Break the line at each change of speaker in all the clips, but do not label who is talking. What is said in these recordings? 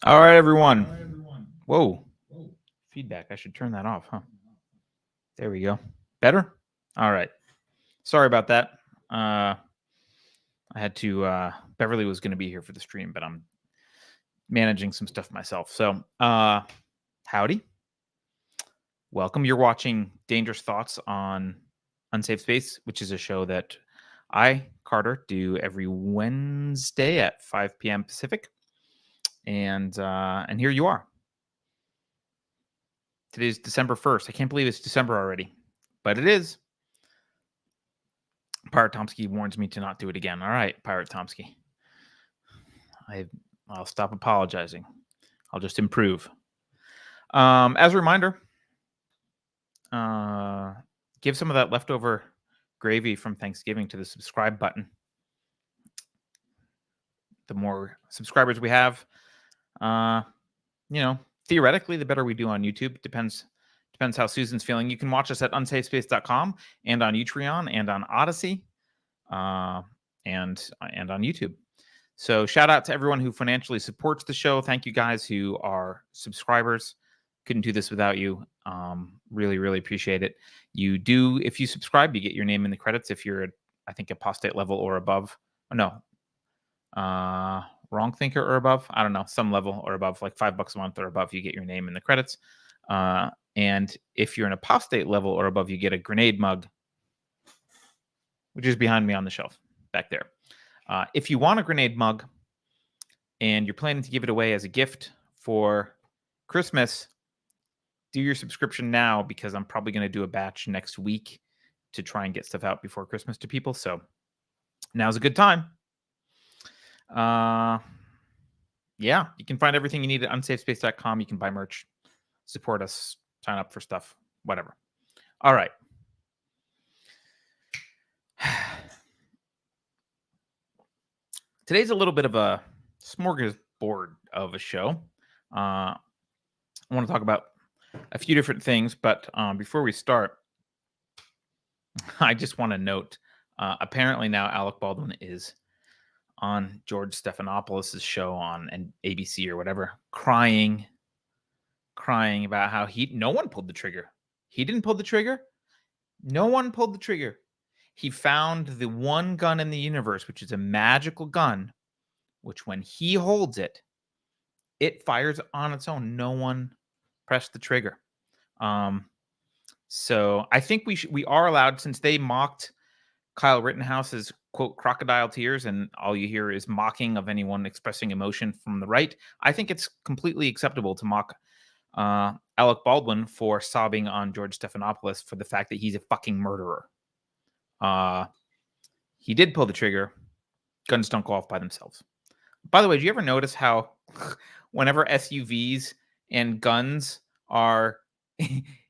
All right, everyone. Whoa. Feedback. I should turn that off, huh? There we go. Better? All right. Sorry about that. I had to, Beverly was going to be here for the stream, but I'm managing some stuff myself. So, howdy. Welcome. You're watching Dangerous Thoughts on Unsafe Space, which is a show that I, Carter, do every Wednesday at 5 p.m. Pacific. And here you are. Today's December 1st. I can't believe it's December already, but it is. Pirate Tomsky warns me to not do it again. All right, Pirate Tomsky. I'll stop apologizing. I'll just improve. As a reminder, give some of that leftover gravy from Thanksgiving to the subscribe button. The more subscribers we have, theoretically, the better we do on YouTube. Depends how Susan's feeling. You can watch us at unsafespace.com and on Utreon and on Odyssey and on YouTube. So shout out to everyone who financially supports the show. Thank you guys who are subscribers. Couldn't do this without you. Really, really appreciate it. You do, if you subscribe, you get your name in the credits if you're, I think, apostate level or above. Wrong thinker or above. I don't know, some level or above, like $5 a month or above, you get your name in the credits. And if you're an apostate level or above, you get a grenade mug, which is behind me on the shelf back there. If you want a grenade mug and you're planning to give it away as a gift for Christmas, do your subscription now, because I'm probably going to do a batch next week to try and get stuff out before Christmas to people. So now's a good time. Yeah, you can find everything you need at unsafespace.com. You can buy merch, support us, sign up for stuff, whatever. All right. Today's a little bit of a smorgasbord of a show. I want to talk about a few different things, but before we start, I just want to note, apparently now Alec Baldwin is on George Stephanopoulos' show on ABC or whatever, crying about how no one pulled the trigger. He didn't pull the trigger. No one pulled the trigger. He found the one gun in the universe, which is a magical gun, which when he holds it, it fires on its own. No one pressed the trigger. So I think we are allowed, since they mocked Kyle Rittenhouse's, quote, crocodile tears, and all you hear is mocking of anyone expressing emotion from the right. I think it's completely acceptable to mock Alec Baldwin for sobbing on George Stephanopoulos for the fact that he's a fucking murderer. He did pull the trigger. Guns don't go off by themselves. By the way, do you ever notice how whenever SUVs and guns are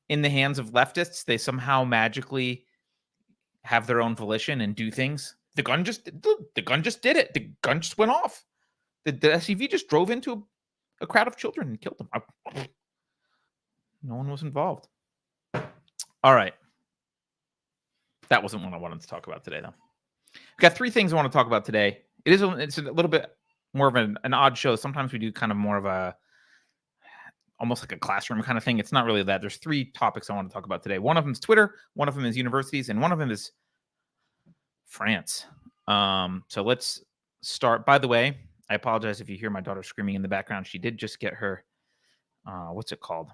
in the hands of leftists, they somehow magically have their own volition and do things? The gun just did it. The gun just went off. The SUV just drove into a crowd of children and killed them. No one was involved. All right. That wasn't what I wanted to talk about today, though. We've got three things I want to talk about today. It's a little bit more of an odd show. Sometimes we do kind of more of a, almost like a classroom kind of thing. It's not really that. There's three topics I want to talk about today. One of them is Twitter, one of them is universities, and one of them is France. So let's start. By the way, I apologize if you hear my daughter screaming in the background. She did just get her, what's it called?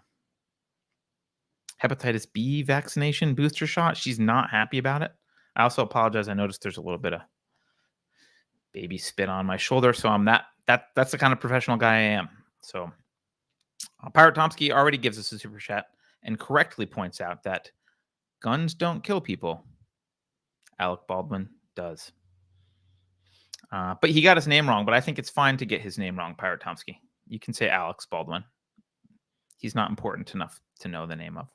Hepatitis B vaccination booster shot. She's not happy about it. I also apologize. I noticed there's a little bit of baby spit on my shoulder. So I'm that's the kind of professional guy I am. So Pirate Tomsky already gives us a super chat and correctly points out that guns don't kill people. Alec Baldwin does. But he got his name wrong, but I think it's fine to get his name wrong, Pirate Tomsky. You can say Alex Baldwin. He's not important enough to know the name of.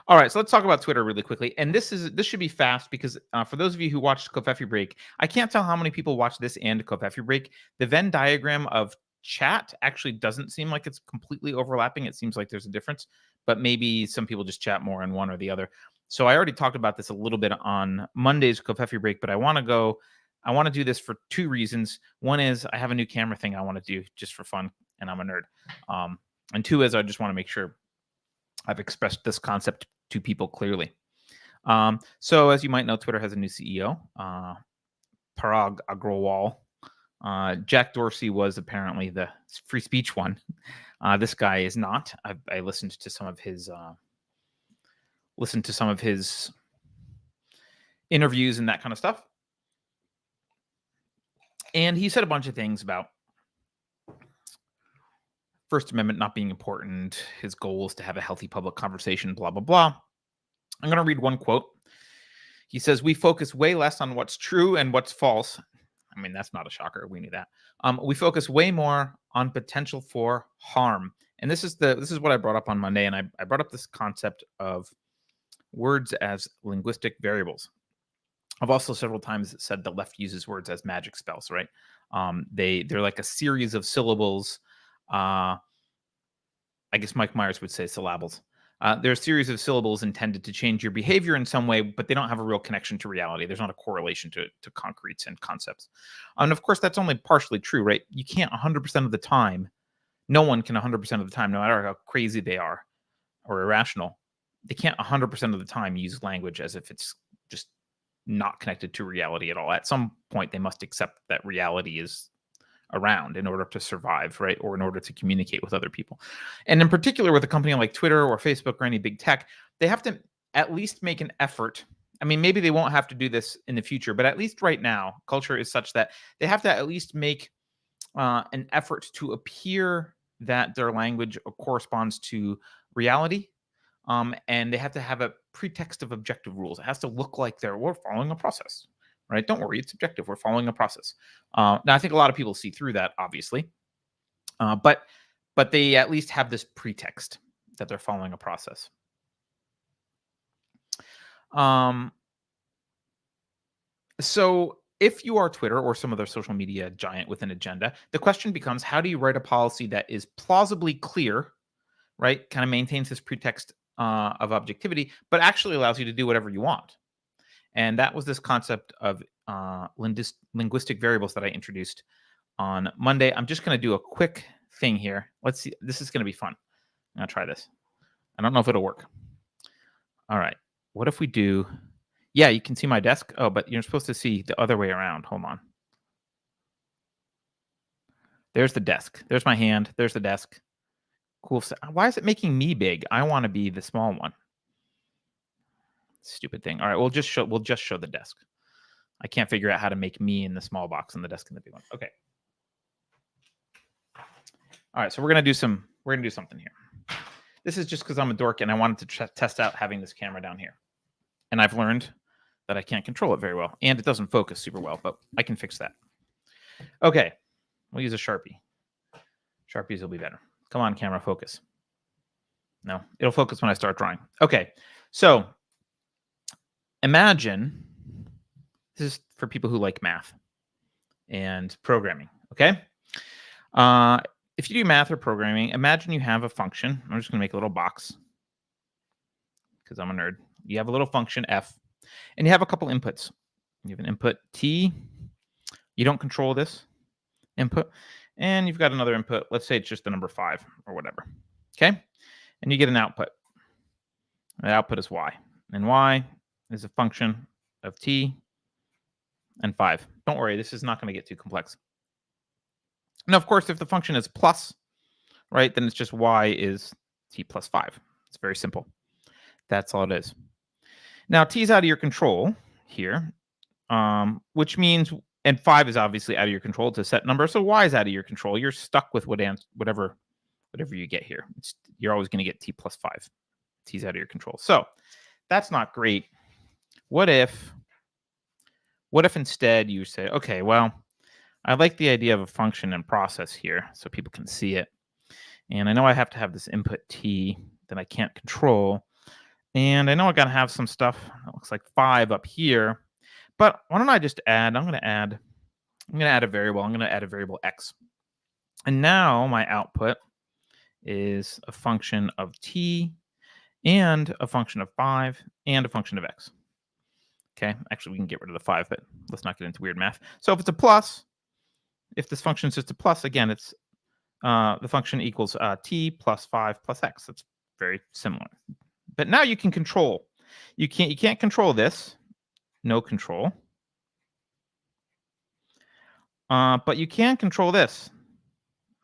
All right, so let's talk about Twitter really quickly. And this should be fast because for those of you who watched Cooperative Break, I can't tell how many people watch this and Cooperative Break. The Venn diagram of chat actually doesn't seem like it's completely overlapping. It seems like there's a difference, but maybe some people just chat more on one or the other. So I already talked about this a little bit on Monday's Cooperative Break, but I want to do this for two reasons. One is I have a new camera thing I want to do just for fun. and I'm a nerd. And 2 is I just want to make sure I've expressed this concept to people clearly. So as you might know, Twitter has a new CEO, Parag Agrawal. Jack Dorsey was apparently the free speech one. This guy is not. I listened to some of his interviews and that kind of stuff. And he said a bunch of things about First Amendment not being important. His goal is to have a healthy public conversation, blah, blah, blah. I'm going to read one quote. He says, "We focus way less on what's true and what's false." I mean, that's not a shocker. We knew that. "We focus way more on potential for harm." And this is what I brought up on Monday. And I brought up this concept of words as linguistic variables. I've also several times said the left uses words as magic spells, right? They're like a series of syllables. I guess Mike Myers would say syllables. They're a series of syllables intended to change your behavior in some way, but they don't have a real connection to reality. There's not a correlation to concretes and concepts. And of course, that's only partially true, right? You can't 100% of the time, no one can 100% of the time, no matter how crazy they are or irrational, they can't 100% of the time use language as if it's just not connected to reality at all. At some point, they must accept that reality is around in order to survive, right? Or in order to communicate with other people. And in particular, with a company like Twitter or Facebook or any big tech, they have to at least make an effort. I mean, maybe they won't have to do this in the future, but at least right now, culture is such that they have to at least make an effort to appear that their language corresponds to reality. And they have to have a pretext of objective rules. It has to look like we're following a process, right? Don't worry, it's objective. We're following a process. Now, I think a lot of people see through that, obviously, but they at least have this pretext that they're following a process. So if you are Twitter or some other social media giant with an agenda, the question becomes, how do you write a policy that is plausibly clear, right? Kind of maintains this pretext of objectivity, but actually allows you to do whatever you want. And that was this concept of linguistic variables that I introduced on Monday. I'm just going to do a quick thing here. Let's see. This is going to be fun. I'm going to try this. I don't know if it'll work. All right. What if we do... Yeah, you can see my desk. Oh, but you're supposed to see the other way around. Hold on. There's the desk. There's my hand. There's the desk. Cool. Why is it making me big? I want to be the small one. Stupid thing. All right, we'll just show the desk. I can't figure out how to make me in the small box and the desk in the big one. Okay. All right, so we're gonna do something here. This is just because I'm a dork and I wanted to test out having this camera down here. And I've learned that I can't control it very well, and it doesn't focus super well, but I can fix that. Okay, we'll use a Sharpie. Sharpies will be better. Come on, camera, focus. No, it'll focus when I start drawing. Okay, so imagine, this is for people who like math and programming, okay? If you do math or programming, imagine you have a function. I'm just going to make a little box because I'm a nerd. You have a little function, f, and you have a couple inputs. You have an input, t. You don't control this input. And you've got another input. Let's say it's just the number 5 or whatever, okay? And you get an output. The output is y. And y is a function of t and 5. Don't worry, this is not going to get too complex. Now, of course, if the function is plus, right, then it's just y is t plus 5. It's very simple. That's all it is. Now, t is out of your control here, which means, and 5 is obviously out of your control. It's a set number, so y is out of your control. You're stuck with whatever you get here. You're always going to get t plus 5. T's out of your control. So that's not great. What if instead you say, okay, well, I like the idea of a function and process here so people can see it. And I know I have to have this input t that I can't control. And I know I got to have some stuff that looks like 5 up here. But why don't I just add, I'm going to add a variable. I'm going to add a variable x. And now my output is a function of t and a function of 5 and a function of x. Okay, actually we can get rid of the 5, but let's not get into weird math. So if it's a plus, if this function is just a plus, again, it's the function equals t plus 5 plus x. That's very similar. But now you can control. You can't control this. No control. But you can control this.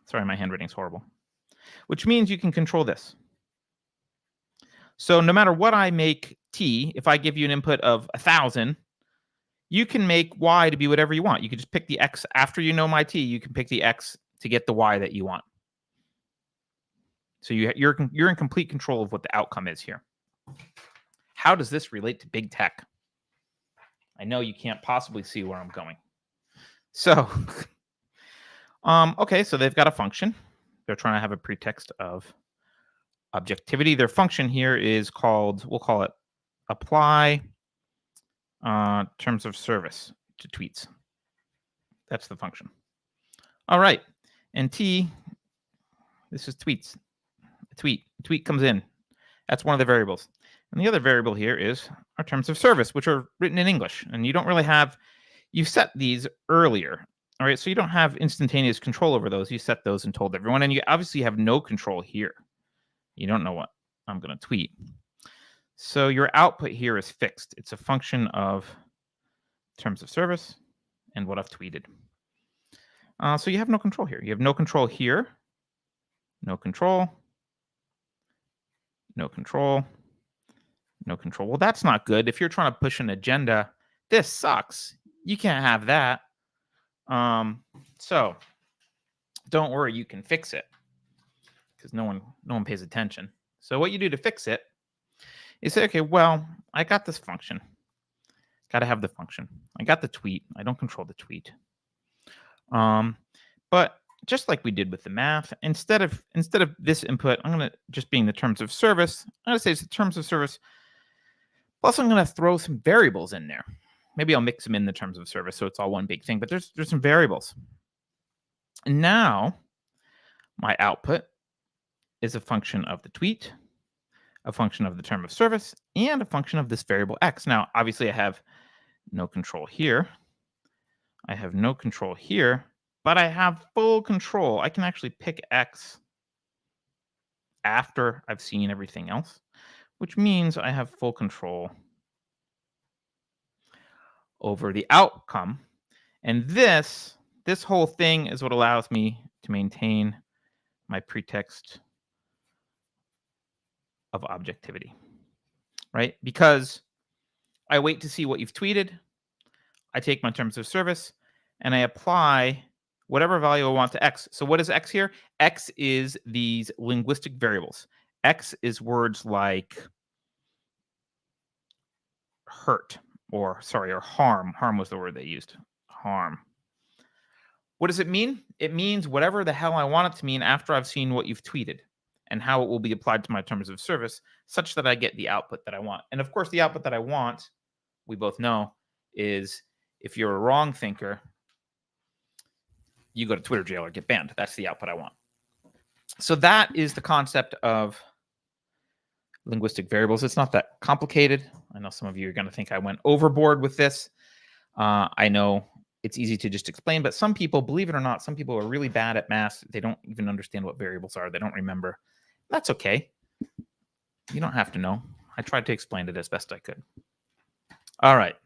Sorry, my handwriting's horrible. Which means you can control this. So no matter what I make t, if I give you an input of 1,000, you can make y to be whatever you want. You can just pick the x after you know my t. You can pick the x to get the y that you want. So you're in complete control of what the outcome is here. How does this relate to big tech? I know you can't possibly see where I'm going. So, okay, so they've got a function. They're trying to have a pretext of objectivity. Their function here is called, we'll call it apply terms of service to tweets. That's the function. All right, and t, this is tweets. A tweet comes in. That's one of the variables. And the other variable here is our terms of service, which are written in English. And you don't really have, you set these earlier. All right, so you don't have instantaneous control over those. You set those and told everyone. And you obviously have no control here. You don't know what I'm going to tweet. So your output here is fixed. It's a function of terms of service and what I've tweeted. So you have no control here. You have no control here. No control. No control. No control. Well, that's not good. If you're trying to push an agenda, this sucks. You can't have that. So don't worry, you can fix it because no one pays attention. So what you do to fix it is say, okay, well, I got this function. Got to have the function. I got the tweet. I don't control the tweet. But just like we did with the math, instead of this input, I'm going to just being the terms of service. I'm going to say it's the terms of service. Plus, I'm going to throw some variables in there. Maybe I'll mix them in the terms of service so it's all one big thing. But there's some variables. And now my output is a function of the tweet, a function of the term of service, and a function of this variable x. Now, obviously, I have no control here. I have no control here, but I have full control. I can actually pick x after I've seen everything else, which means I have full control over the outcome. And this whole thing is what allows me to maintain my pretext of objectivity, right? Because I wait to see what you've tweeted. I take my terms of service and I apply whatever value I want to x. So what is x here? X is these linguistic variables. X is words like hurt or harm. Harm was the word they used. Harm. What does it mean? It means whatever the hell I want it to mean after I've seen what you've tweeted and how it will be applied to my terms of service such that I get the output that I want. And of course, the output that I want, we both know, is if you're a wrong thinker, you go to Twitter jail or get banned. That's the output I want. So that is the concept of linguistic variables. It's not that complicated. I know some of you are going to think I went overboard with this. I know it's easy to just explain, but some people, believe it or not, some people are really bad at math. They don't even understand what variables are. They don't remember. That's okay. You don't have to know. I tried to explain it as best I could. All right.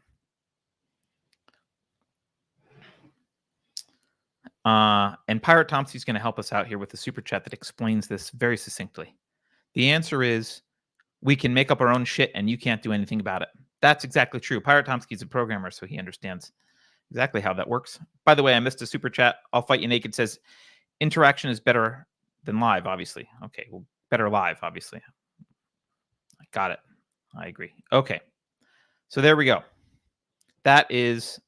And Pirate Tomsky's going to help us out here with the super chat that explains this very succinctly. The answer is we can make up our own shit and you can't do anything about it. That's exactly true. Pirate Tomsky's a programmer, so he understands exactly how that works. By the way, I missed a super chat. I'll Fight You Naked says interaction is better than live, obviously. Okay, well, better live, obviously. I got it. I agree. Okay, so there we go. That's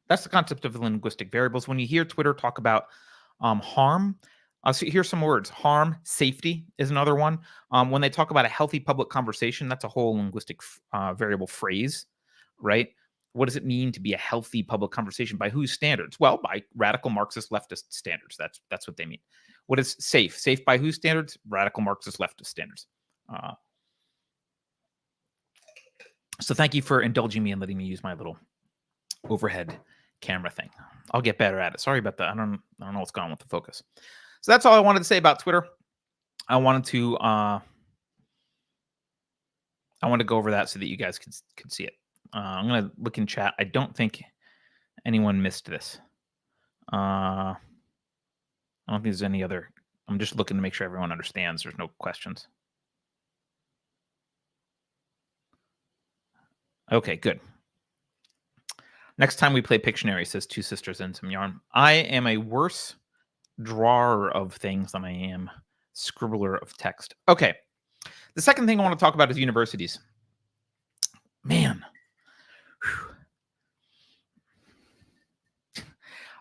the concept of linguistic variables. When you hear Twitter talk about harm, so here's some words. Harm, safety is another one. When they talk about a healthy public conversation, that's a whole linguistic variable phrase, right? What does it mean to be a healthy public conversation? By whose standards? Well, by radical Marxist leftist standards. That's what they mean. What is safe? Safe by whose standards? Radical Marxist leftist standards. So thank you for indulging me and letting me use my little overhead camera thing. I'll get better at it. Sorry about that. I don't know what's going on with the focus. So that's all I wanted to say about Twitter. I wanted to go over that so that you guys could see it. I'm gonna look in chat. I don't think anyone missed this. I don't think there's any other. I'm just looking to make sure everyone understands. There's no questions. Okay, good. Next time we play Pictionary, says Two Sisters and Some Yarn. I am a worse drawer of things than I am scribbler of text. Okay. The second thing I want to talk about is universities. Man. Whew.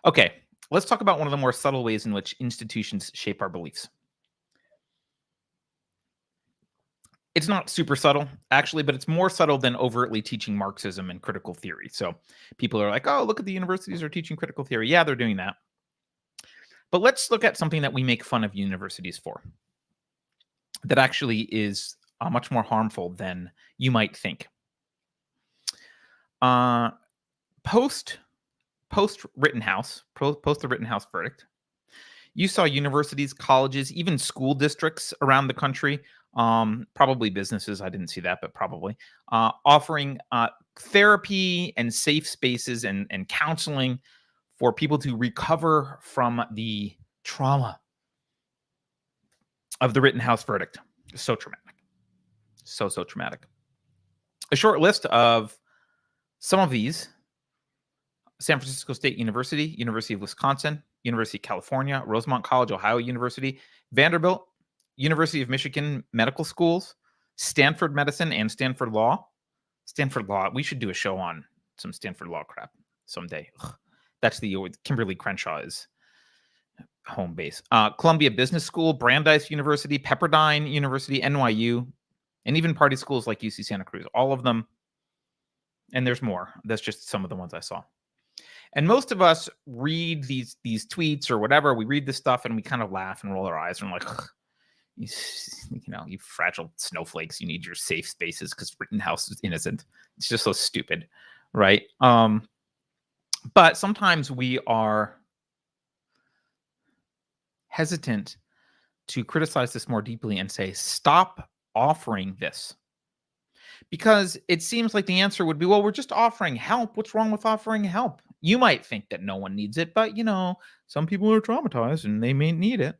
Okay. Let's talk about one of the more subtle ways in which institutions shape our beliefs. It's not super subtle, actually, but it's more subtle than overtly teaching Marxism and critical theory. So people are like, oh, look at the universities are teaching critical theory. Yeah, they're doing that. But let's look at something that we make fun of universities for that actually is much more harmful than you might think. Post the Rittenhouse verdict, you saw universities, colleges, even school districts around the country, probably businesses, I didn't see that, but probably, offering therapy and safe spaces and counseling for people to recover from the trauma of the Rittenhouse verdict. So traumatic. So traumatic. A short list of some of these: San Francisco State University, University of Wisconsin, University of California, Rosemont College, Ohio University, Vanderbilt, University of Michigan Medical Schools, Stanford Medicine, and Stanford Law. Stanford Law, we should do a show on some Stanford Law crap someday. Ugh. That's the Kimberly Crenshaw's home base. Columbia Business School, Brandeis University, Pepperdine University, NYU, and even party schools like UC Santa Cruz. All of them. And there's more. That's just some of the ones I saw. And most of us read these tweets or whatever. We read this stuff and we kind of laugh and roll our eyes and we're like, you fragile snowflakes. You need your safe spaces because Rittenhouse is innocent. It's just so stupid, right? But sometimes we are hesitant to criticize this more deeply and say, stop offering this. Because it seems like the answer would be, well, we're just offering help. What's wrong with offering help? You might think that no one needs it, but, some people are traumatized and they may need it.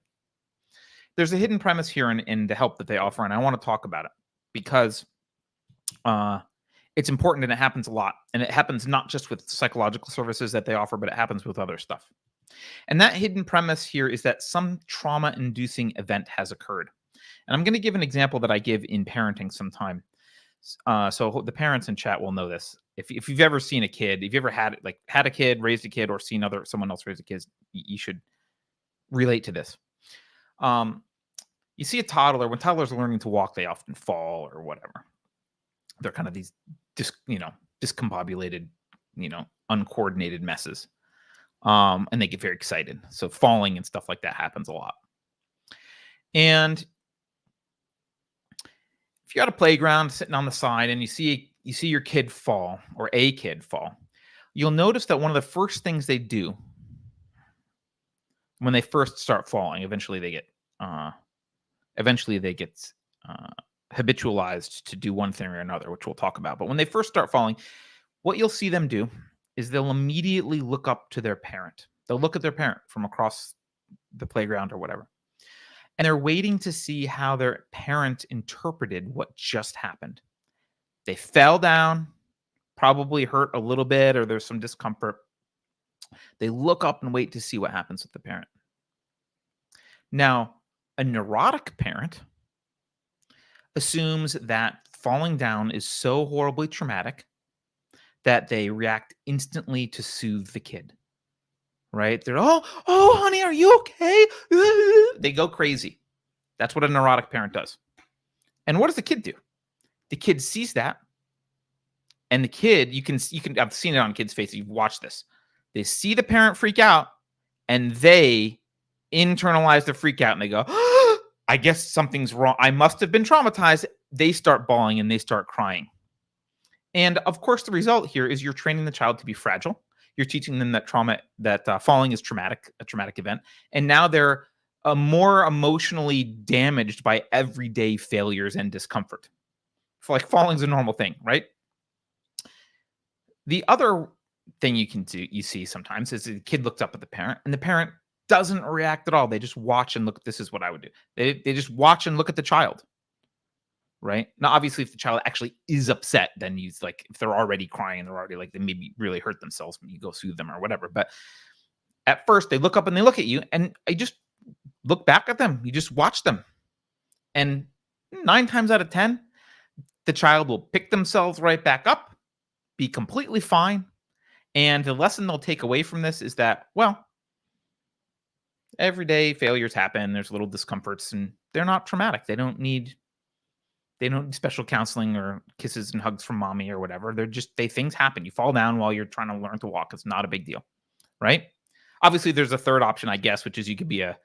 There's a hidden premise here in the help that they offer, and I want to talk about it because it's important and it happens a lot. And it happens not just with psychological services that they offer, but it happens with other stuff. And that hidden premise here is that some trauma-inducing event has occurred. And I'm going to give an example that I give in parenting sometime. So the parents in chat will know this. If you've ever seen a kid, if you ever had a kid, raised a kid, or seen someone else raise a kid, you should relate to this. You see a toddler, when toddlers are learning to walk, they often fall or whatever. They're kind of these discombobulated, uncoordinated messes. And they get very excited. So falling and stuff like that happens a lot. And if you're at a playground sitting on the side and you see your kid fall or a kid fall, you'll notice that one of the first things they do when they first start falling, eventually they get habitualized to do one thing or another, which we'll talk about. But when they first start falling, what you'll see them do is they'll immediately look up to their parent. They'll look at their parent from across the playground or whatever. And they're waiting to see how their parent interpreted what just happened. They fell down, probably hurt a little bit, or there's some discomfort. They look up and wait to see what happens with the parent. Now, a neurotic parent assumes that falling down is so horribly traumatic that they react instantly to soothe the kid. Right? They're, oh, honey, are you okay? They go crazy. That's what a neurotic parent does. And what does the kid do? The kid sees that. And the kid, you can, I've seen it on kids' faces. You've watched this. They see the parent freak out and they internalize the freak out and they go, oh, I guess something's wrong. I must have been traumatized. They start bawling and they start crying. And of course, the result here is you're training the child to be fragile. You're teaching them that falling is traumatic, a traumatic event. And now they're more emotionally damaged by everyday failures and discomfort. Like falling's a normal thing, right? The other thing you see sometimes is the kid looks up at the parent and the parent doesn't react at all. They just watch and look. This is what I would do. They just watch and look at the child, right? Now, obviously, if the child actually is upset, then you like if they're already crying, they're already like they maybe really hurt themselves when you go soothe them or whatever. But at first, they look up and they look at you, and I just look back at them. You just watch them, and 9 times out of 10, the child will pick themselves right back up, be completely fine. And the lesson they'll take away from this is that, well, everyday failures happen. There's little discomforts, and they're not traumatic. They don't need special counseling or kisses and hugs from mommy or whatever. Things happen. You fall down while you're trying to learn to walk. It's not a big deal, right? Obviously, there's a third option, I guess, which is you could be a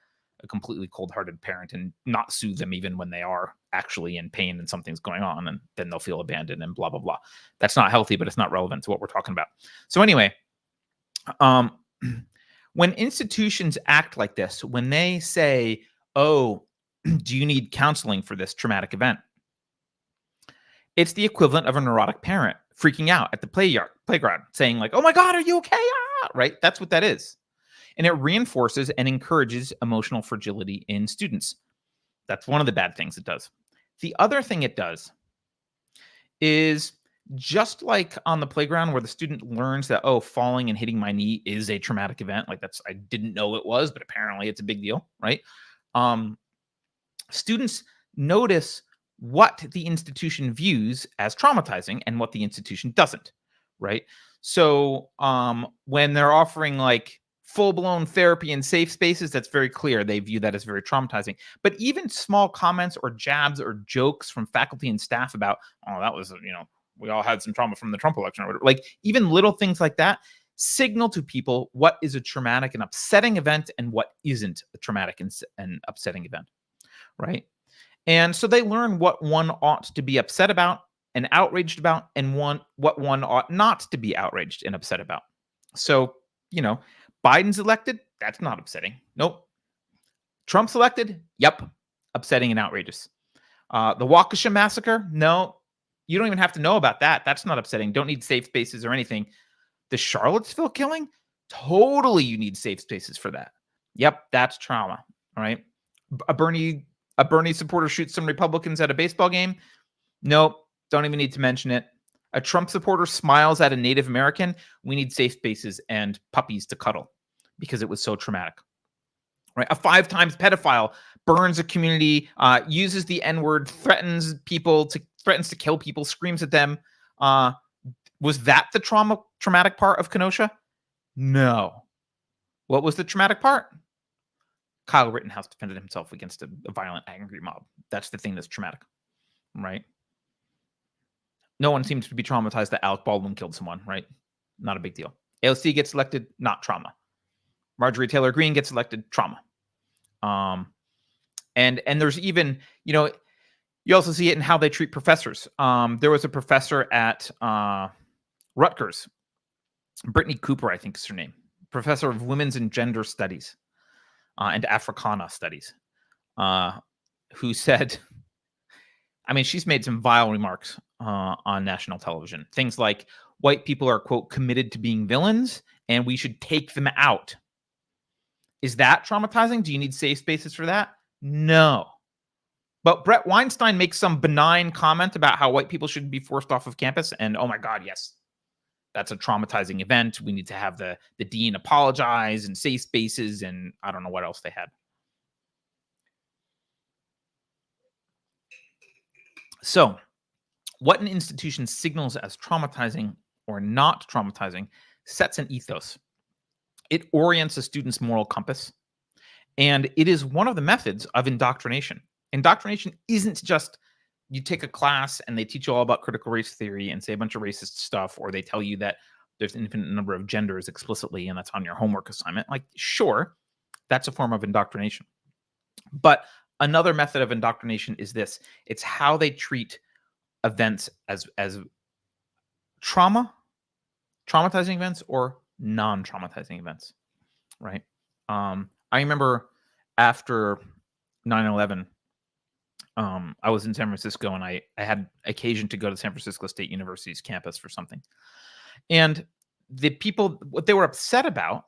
completely cold-hearted parent and not soothe them even when they are actually in pain and something's going on, and then they'll feel abandoned and blah, blah, blah. That's not healthy, but it's not relevant to what we're talking about. So anyway, when institutions act like this, when they say, oh, do you need counseling for this traumatic event? It's the equivalent of a neurotic parent freaking out at the playground saying like, oh my God, are you okay? Ah! Right? That's what that is. And it reinforces and encourages emotional fragility in students. That's one of the bad things it does. The other thing it does is just like on the playground where the student learns that, oh, falling and hitting my knee is a traumatic event. Like I didn't know it was, but apparently it's a big deal, right? Students notice what the institution views as traumatizing and what the institution doesn't, right? So when they're offering like full-blown therapy in safe spaces, that's very clear. They view that as very traumatizing. But even small comments or jabs or jokes from faculty and staff about, oh, that was, we all had some trauma from the Trump election or whatever. Like even little things like that signal to people what is a traumatic and upsetting event and what isn't a traumatic and upsetting event, right? And so they learn what one ought to be upset about and outraged about and what one ought not to be outraged and upset about. So, Biden's elected, that's not upsetting. Nope. Trump's elected, yep, upsetting and outrageous. The Waukesha massacre, no, you don't even have to know about that. That's not upsetting. Don't need safe spaces or anything. The Charlottesville killing, totally you need safe spaces for that. Yep, that's trauma, all right? A Bernie supporter shoots some Republicans at a baseball game, nope, don't even need to mention it. A Trump supporter smiles at a Native American, we need safe spaces and puppies to cuddle because it was so traumatic. Right? A 5 times pedophile burns a community, uses the N-word, threatens to kill people, screams at them. Was that the traumatic part of Kenosha? No. What was the traumatic part? Kyle Rittenhouse defended himself against a violent, angry mob. That's the thing that's traumatic, right? No one seems to be traumatized that Alec Baldwin killed someone, right? Not a big deal. AOC gets elected, not trauma. Marjorie Taylor Greene gets elected, trauma. And there's even, you also see it in how they treat professors. There was a professor at Rutgers, Brittany Cooper, I think is her name, professor of women's and gender studies and Africana studies, who said, she's made some vile remarks on national television. Things like white people are, quote, committed to being villains and we should take them out. Is that traumatizing? Do you need safe spaces for that? No. But Brett Weinstein makes some benign comment about how white people should be forced off of campus. And oh my God, yes, that's a traumatizing event. We need to have the dean apologize and safe spaces. And I don't know what else they had. So what an institution signals as traumatizing or not traumatizing sets an ethos. It orients a student's moral compass. And it is one of the methods of indoctrination. Indoctrination isn't just you take a class and they teach you all about critical race theory and say a bunch of racist stuff, or they tell you that there's an infinite number of genders explicitly and that's on your homework assignment. Like, sure, that's a form of indoctrination. But another method of indoctrination is this. It's how they treat events as traumatizing events or non-traumatizing events, right? I remember after 9/11, I was in San Francisco, and I had occasion to go to San Francisco State University's campus for something. And the people, what they were upset about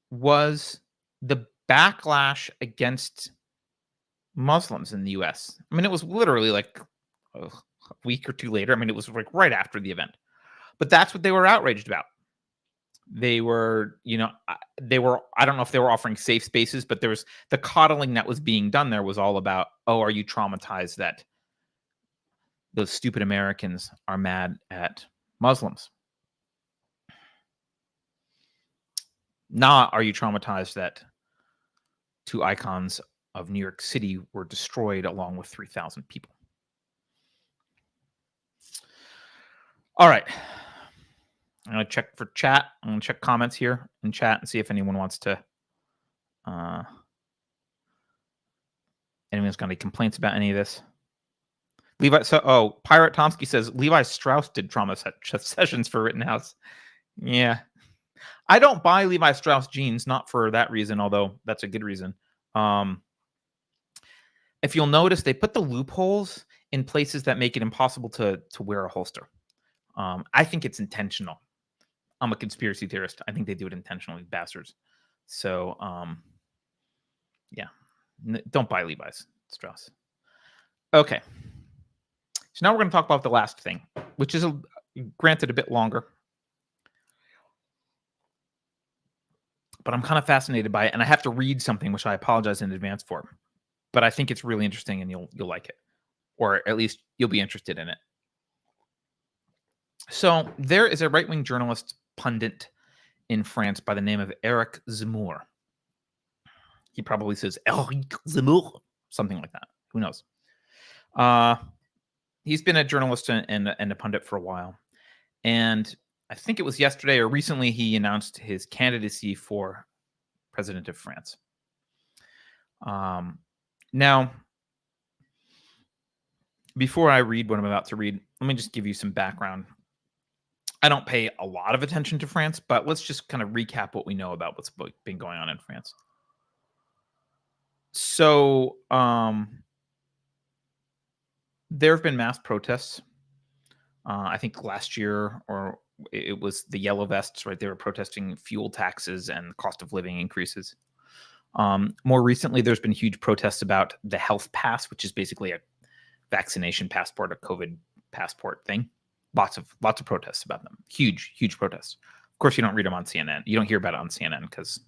was the backlash against Muslims in the US. I mean, it was literally like a week or two later. I mean, it was like right after the event. But that's what they were outraged about. They were, I don't know if they were offering safe spaces, but there was the coddling that was being done there was all about, oh, are you traumatized that those stupid Americans are mad at Muslims? Not, are you traumatized that two icons of New York City were destroyed along with 3,000 people? All right. I'm going to check for chat. I'm going to check comments here in chat and see if anyone wants to, anyone's got any complaints about any of this. Pirate Tomsky says Levi Strauss did trauma sessions for Rittenhouse. Yeah. I don't buy Levi Strauss jeans, not for that reason, although that's a good reason. If you'll notice, they put the loopholes in places that make it impossible to wear a holster. I think it's intentional. I'm a conspiracy theorist. I think they do it intentionally, bastards. So, yeah, don't buy Levi's Strauss. Okay. So now we're going to talk about the last thing, which is granted a bit longer, but I'm kind of fascinated by it, and I have to read something, which I apologize in advance for, but I think it's really interesting, and you'll like it, or at least you'll be interested in it. So there is a right-wing journalist pundit in France by the name of Eric Zemmour. He probably says Eric Zemmour, something like that. Who knows? He's been a journalist and a pundit for a while. And I think it was yesterday or recently he announced his candidacy for president of France. Now, before I read what I'm about to read, let me just give you some background. I don't pay a lot of attention to France, but let's just kind of recap what we know about what's been going on in France. So, there have been mass protests. I think last year, or it was the yellow vests, right? They were protesting fuel taxes and cost of living increases. More recently, there's been huge protests about the health pass, which is basically a vaccination passport, a COVID passport thing. Lots of protests about them. Huge protests. Of course, you don't read them on CNN. You don't hear about it on CNN because,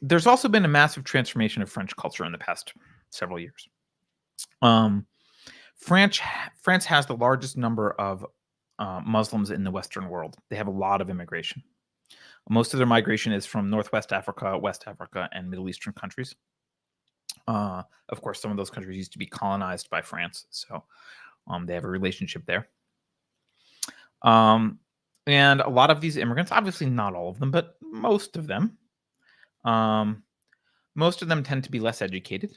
there's also been a massive transformation of French culture in the past several years. France has the largest number of Muslims in the Western world. They have a lot of immigration. Most of their migration is from Northwest Africa, West Africa, and Middle Eastern countries. Of course, some of those countries used to be colonized by France, so they have a relationship there. And a lot of these immigrants, obviously not all of them, but most of them tend to be less educated,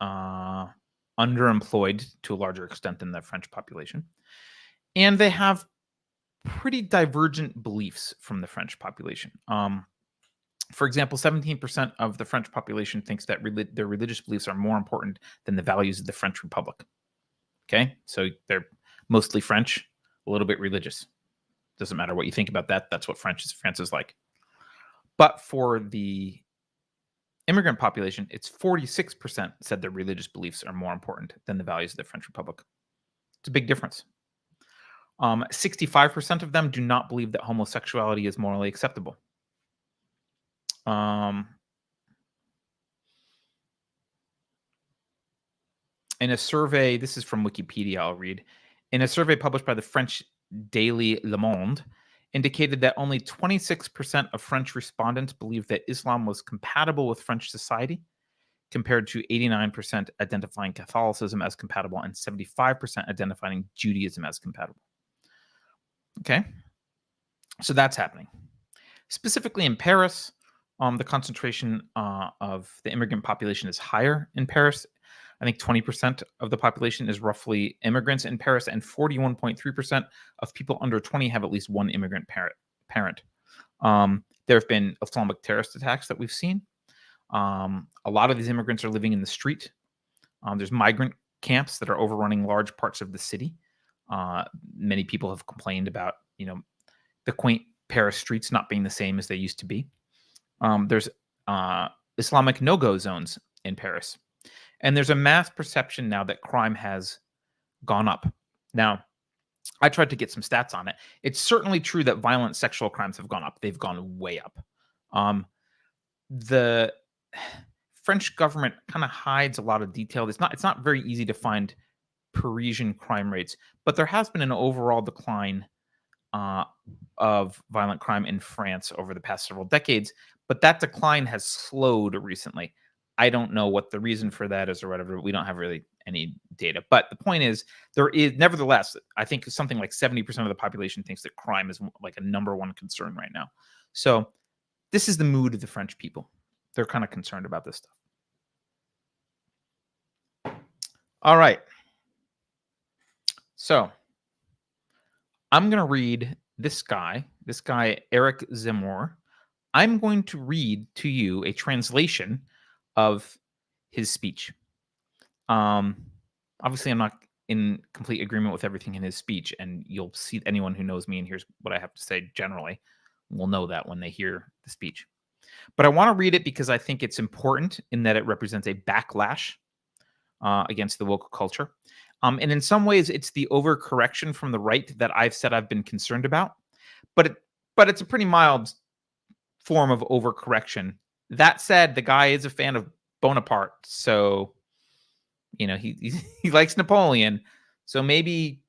underemployed to a larger extent than the French population, and they have pretty divergent beliefs from the French population. For example, 17% of the French population thinks that their religious beliefs are more important than the values of the French Republic. Okay, so they're mostly French, a little bit religious. Doesn't matter what you think about that. That's what France is like. But for the immigrant population, it's 46% said their religious beliefs are more important than the values of the French Republic. It's a big difference. 65% of them do not believe that homosexuality is morally acceptable. In a survey, this is from Wikipedia, I'll read. In a survey published by the French daily Le Monde, indicated that only 26% of French respondents believed that Islam was compatible with French society, compared to 89% identifying Catholicism as compatible and 75% identifying Judaism as compatible. Okay, so that's happening. Specifically in Paris, the concentration of the immigrant population is higher in Paris. I think 20% of the population is roughly immigrants in Paris, and 41.3% of people under 20 have at least one immigrant parent. There have been Islamic terrorist attacks that we've seen. A lot of these immigrants are living in the street. There's migrant camps that are overrunning large parts of the city. Many people have complained about, the quaint Paris streets not being the same as they used to be. There's Islamic no-go zones in Paris. And there's a mass perception now that crime has gone up. Now, I tried to get some stats on it. It's certainly true that violent sexual crimes have gone up. They've gone way up. The French government kind of hides a lot of detail. It's not very easy to find Parisian crime rates, but there has been an overall decline of violent crime in France over the past several decades. But that decline has slowed recently. I don't know what the reason for that is or whatever. We don't have really any data. But the point is, there is, nevertheless, I think something like 70% of the population thinks that crime is like a number one concern right now. So this is the mood of the French people. They're kind of concerned about this stuff. All right. So I'm going to read this guy, Eric Zemmour. I'm going to read to you a translation of his speech. Obviously, I'm not in complete agreement with everything in his speech, and you'll see anyone who knows me and hears what I have to say generally will know that when they hear the speech. But I want to read it because I think it's important in that it represents a backlash against the woke culture. And in some ways, it's the overcorrection from the right that I've said I've been concerned about. But it's a pretty mild form of overcorrection. That said, the guy is a fan of Bonaparte, so he likes Napoleon. So maybe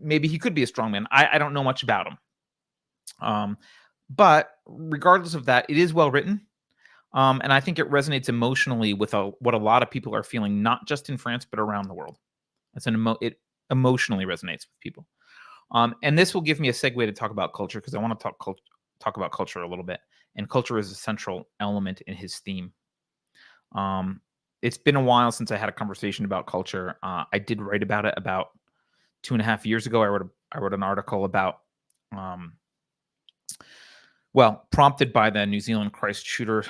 he could be a strongman. I don't know much about him. But regardless of that, it is well written. And I think it resonates emotionally with what a lot of people are feeling, not just in France, but around the world. It emotionally resonates with people. And this will give me a segue to talk about culture, because I want to talk about culture a little bit. And culture is a central element in his theme. It's been a while since I had a conversation about culture. I did write about it about 2.5 years ago. I wrote an article about, prompted by the New Zealand Christ shooter.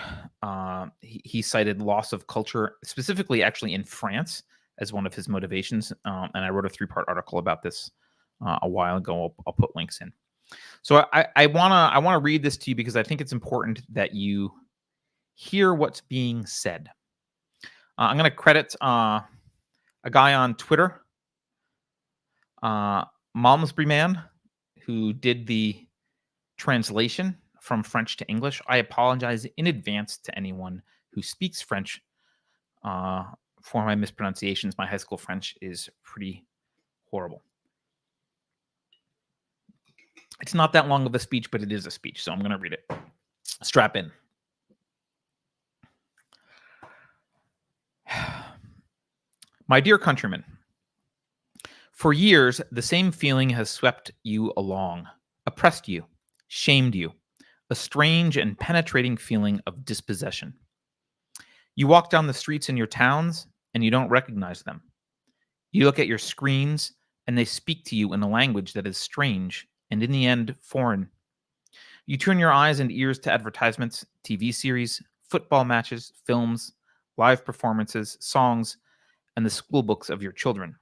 He cited loss of culture, specifically actually in France, as one of his motivations. And I wrote a 3-part article about this a while ago. I'll put links in. So I wanna read this to you because I think it's important that you hear what's being said. I'm going to credit a guy on Twitter, Malmesbury Man, who did the translation from French to English. I apologize in advance to anyone who speaks French for my mispronunciations. My high school French is pretty horrible. It's not that long of a speech, but it is a speech, so I'm going to read it. Strap in. My dear countrymen, for years, the same feeling has swept you along, oppressed you, shamed you, a strange and penetrating feeling of dispossession. You walk down the streets in your towns and you don't recognize them. You look at your screens and they speak to you in a language that is strange and in the end, foreign. You turn your eyes and ears to advertisements, TV series, football matches, films, live performances, songs, and the school books of your children.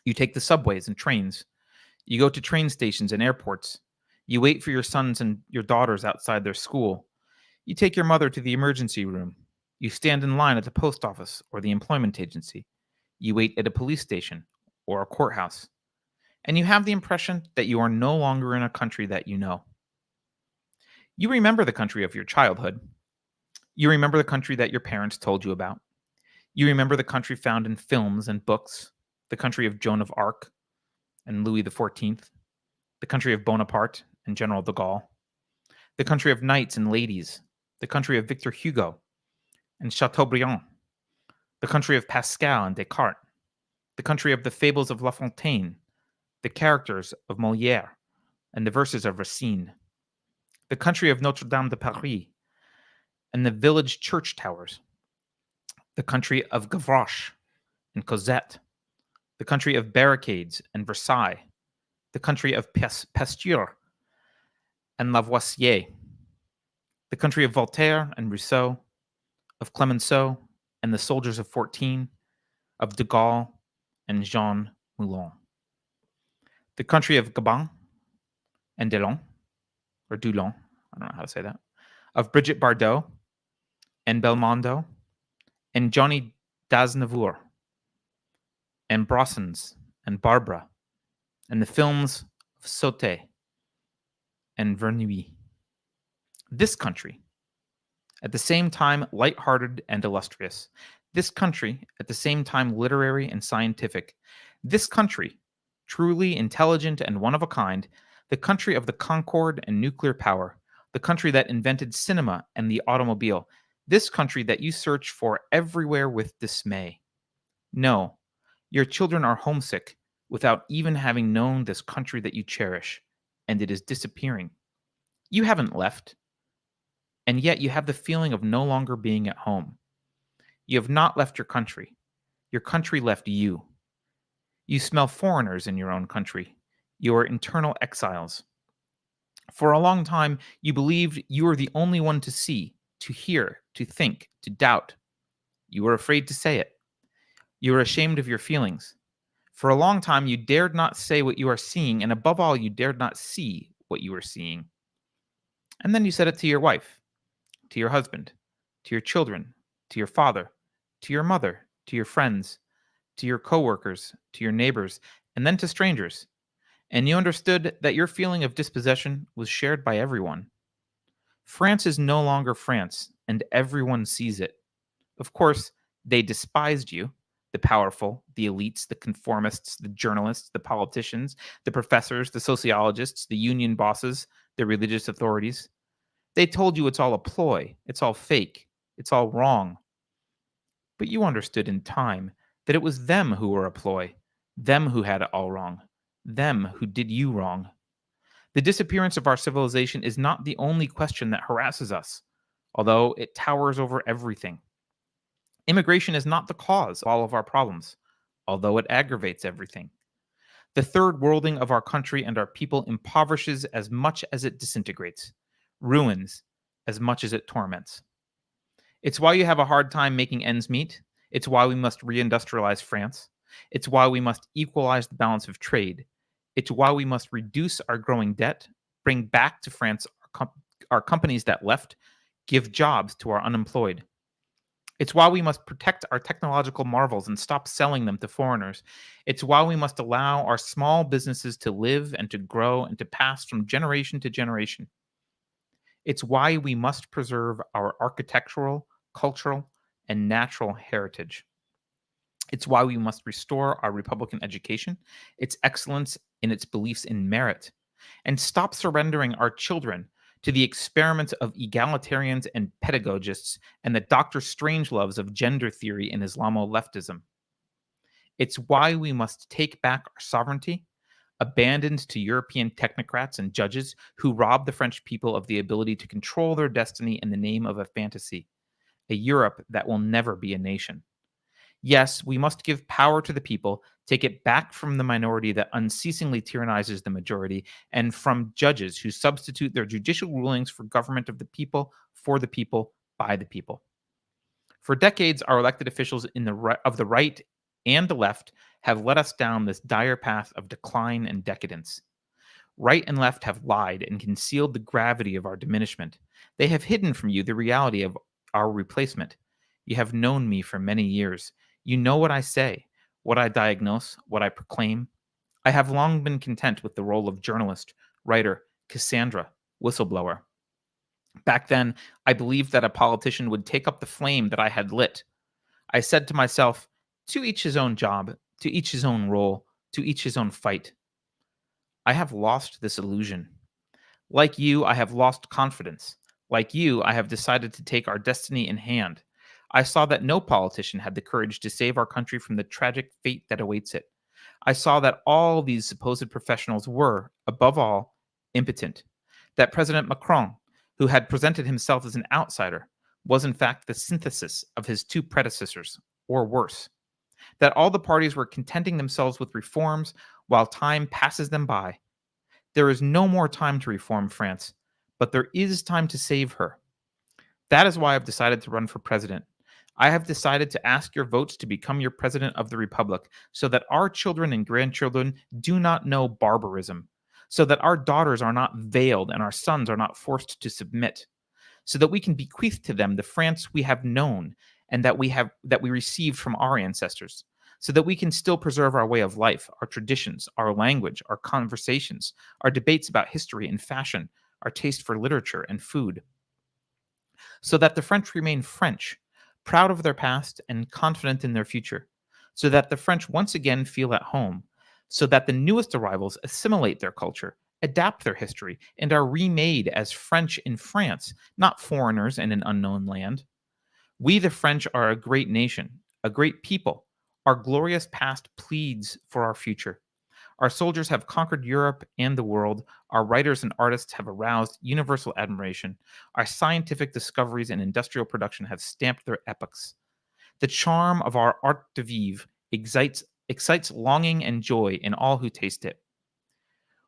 You take the subways and trains. You go to train stations and airports. You wait for your sons and your daughters outside their school. You take your mother to the emergency room. You stand in line at the post office or the employment agency. You wait at a police station or a courthouse. And you have the impression that you are no longer in a country that you know. You remember the country of your childhood. You remember the country that your parents told you about. You remember the country found in films and books, the country of Joan of Arc and Louis XIV, the country of Bonaparte and General de Gaulle, the country of knights and ladies, the country of Victor Hugo and Chateaubriand, the country of Pascal and Descartes, the country of the fables of La Fontaine, the characters of Molière and the verses of Racine, the country of Notre Dame de Paris and the village church towers, the country of Gavroche and Cosette, the country of barricades and Versailles, the country of Pasteur and Lavoisier, the country of Voltaire and Rousseau, of Clemenceau and the soldiers of 14, of de Gaulle and Jean Moulin, the country of Gabin and Delon, or Dulon, I don't know how to say that, of Brigitte Bardot and Belmondo and Johnny Daznavour and Brossens and Barbara and the films of Sauté and Verneuil. This country, at the same time light-hearted and illustrious, this country, at the same time literary and scientific, this country, truly intelligent and one of a kind, the country of the Concorde and nuclear power, the country that invented cinema and the automobile, this country that you search for everywhere with dismay. No, your children are homesick without even having known this country that you cherish, and it is disappearing. You haven't left, and yet you have the feeling of no longer being at home. You have not left your country. Your country left you. You smell foreigners in your own country. You are internal exiles. For a long time, you believed you were the only one to see, to hear, to think, to doubt. You were afraid to say it. You were ashamed of your feelings. For a long time, you dared not say what you are seeing, and above all, you dared not see what you were seeing. And then you said it to your wife, to your husband, to your children, to your father, to your mother, to your friends, to your coworkers, to your neighbors, and then to strangers. And you understood that your feeling of dispossession was shared by everyone. France is no longer France, and everyone sees it. Of course, they despised you, the powerful, the elites, the conformists, the journalists, the politicians, the professors, the sociologists, the union bosses, the religious authorities. They told you it's all a ploy, it's all fake, it's all wrong. But you understood in time that it was them who were a ploy, them who had it all wrong, them who did you wrong. The disappearance of our civilization is not the only question that harasses us, although it towers over everything. Immigration is not the cause of all of our problems, although it aggravates everything. The third worlding of our country and our people impoverishes as much as it disintegrates, ruins as much as it torments. It's why you have a hard time making ends meet. It's why we must reindustrialize France. It's why we must equalize the balance of trade. It's why we must reduce our growing debt, bring back to France our companies that left, give jobs to our unemployed. It's why we must protect our technological marvels and stop selling them to foreigners. It's why we must allow our small businesses to live and to grow and to pass from generation to generation. It's why we must preserve our architectural, cultural, and natural heritage. It's why we must restore our Republican education, its excellence in its beliefs in merit, and stop surrendering our children to the experiments of egalitarians and pedagogists and the Dr. Strangeloves of gender theory and Islamo-leftism. It's why we must take back our sovereignty, abandoned to European technocrats and judges who rob the French people of the ability to control their destiny in the name of a fantasy, a Europe that will never be a nation. Yes, we must give power to the people, take it back from the minority that unceasingly tyrannizes the majority, and from judges who substitute their judicial rulings for government of the people, for the people, by the people. For decades, our elected officials of the right and the left have led us down this dire path of decline and decadence. Right and left have lied and concealed the gravity of our diminishment. They have hidden from you the reality of our replacement. You have known me for many years. You know what I say, what I diagnose, what I proclaim. I have long been content with the role of journalist, writer, Cassandra, whistleblower. Back then, I believed that a politician would take up the flame that I had lit. I said to myself, to each his own job, to each his own role, to each his own fight. I have lost this illusion. Like you, I have lost confidence. Like you, I have decided to take our destiny in hand. I saw that no politician had the courage to save our country from the tragic fate that awaits it. I saw that all these supposed professionals were, above all, impotent. That President Macron, who had presented himself as an outsider, was in fact the synthesis of his two predecessors, or worse. That all the parties were contenting themselves with reforms while time passes them by. There is no more time to reform France. but there is time to save her. That is why I've decided to run for president. I have decided to ask your votes to become your president of the republic so that our children and grandchildren do not know barbarism, so that our daughters are not veiled and our sons are not forced to submit, so that we can bequeath to them the France we have known and that we received from our ancestors, so that we can still preserve our way of life, our traditions, our language, our conversations, our debates about history and fashion, our taste for literature and food, so that the French remain French, proud of their past and confident in their future, so that the French once again feel at home, so that the newest arrivals assimilate their culture, adapt their history, and are remade as French in France, not foreigners in an unknown land. We, the French, are a great nation, a great people. Our glorious past pleads for our future. Our soldiers have conquered Europe and the world. Our writers and artists have aroused universal admiration. Our scientific discoveries and industrial production have stamped their epochs. The charm of our art de vivre excites longing and joy in all who taste it.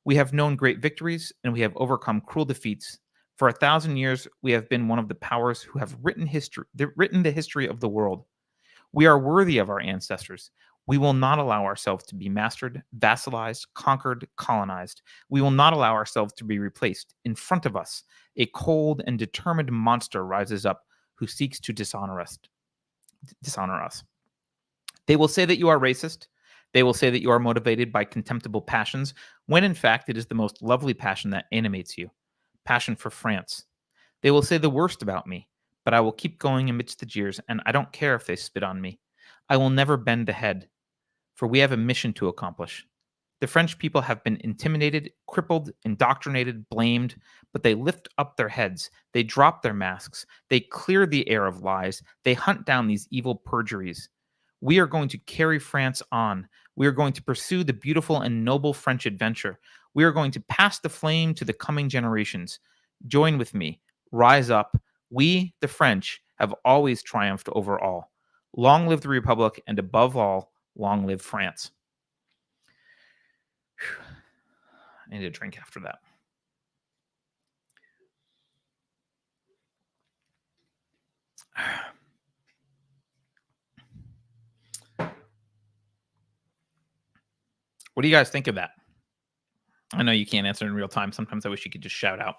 We have known great victories, and we have overcome cruel defeats. For 1,000 years, we have been one of the powers who have written the history of the world. We are worthy of our ancestors. We will not allow ourselves to be mastered, vassalized, conquered, colonized. We will not allow ourselves to be replaced. In front of us, a cold and determined monster rises up who seeks to dishonor us. They will say that you are racist. They will say that you are motivated by contemptible passions, when in fact it is the most lovely passion that animates you. Passion for France. They will say the worst about me, but I will keep going amidst the jeers, and I don't care if they spit on me. I will never bend the head, for we have a mission to accomplish. The French people have been intimidated, crippled, indoctrinated, blamed, but they lift up their heads, they drop their masks, they clear the air of lies, they hunt down these evil perjuries. We are going to carry France on. We are going to pursue the beautiful and noble French adventure. We are going to pass the flame to the coming generations. Join with me. Rise up. We, the French, have always triumphed over all. Long live the Republic, and above all, long live France. I need a drink after that. What do you guys think of that? I know you can't answer in real time. Sometimes I wish you could just shout out.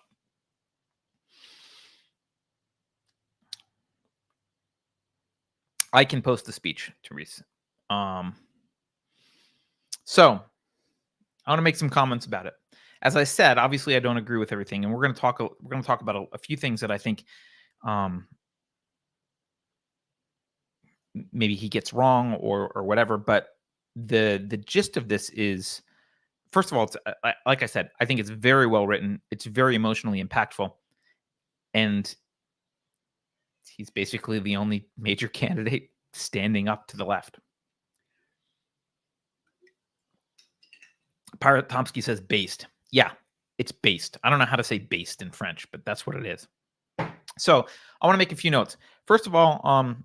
I can post the speech, Therese. So I want to make some comments about it. As I said, obviously I don't agree with everything, and we're going to talk about a few things that I think maybe he gets wrong or whatever. But the gist of this is, first of all, it's, like I said, I think it's very well written. It's very emotionally impactful, and he's basically the only major candidate standing up to the left. Pirate Tomsky says based. Yeah, it's based. I don't know how to say based in French, but that's what it is. So I want to make a few notes. First of all,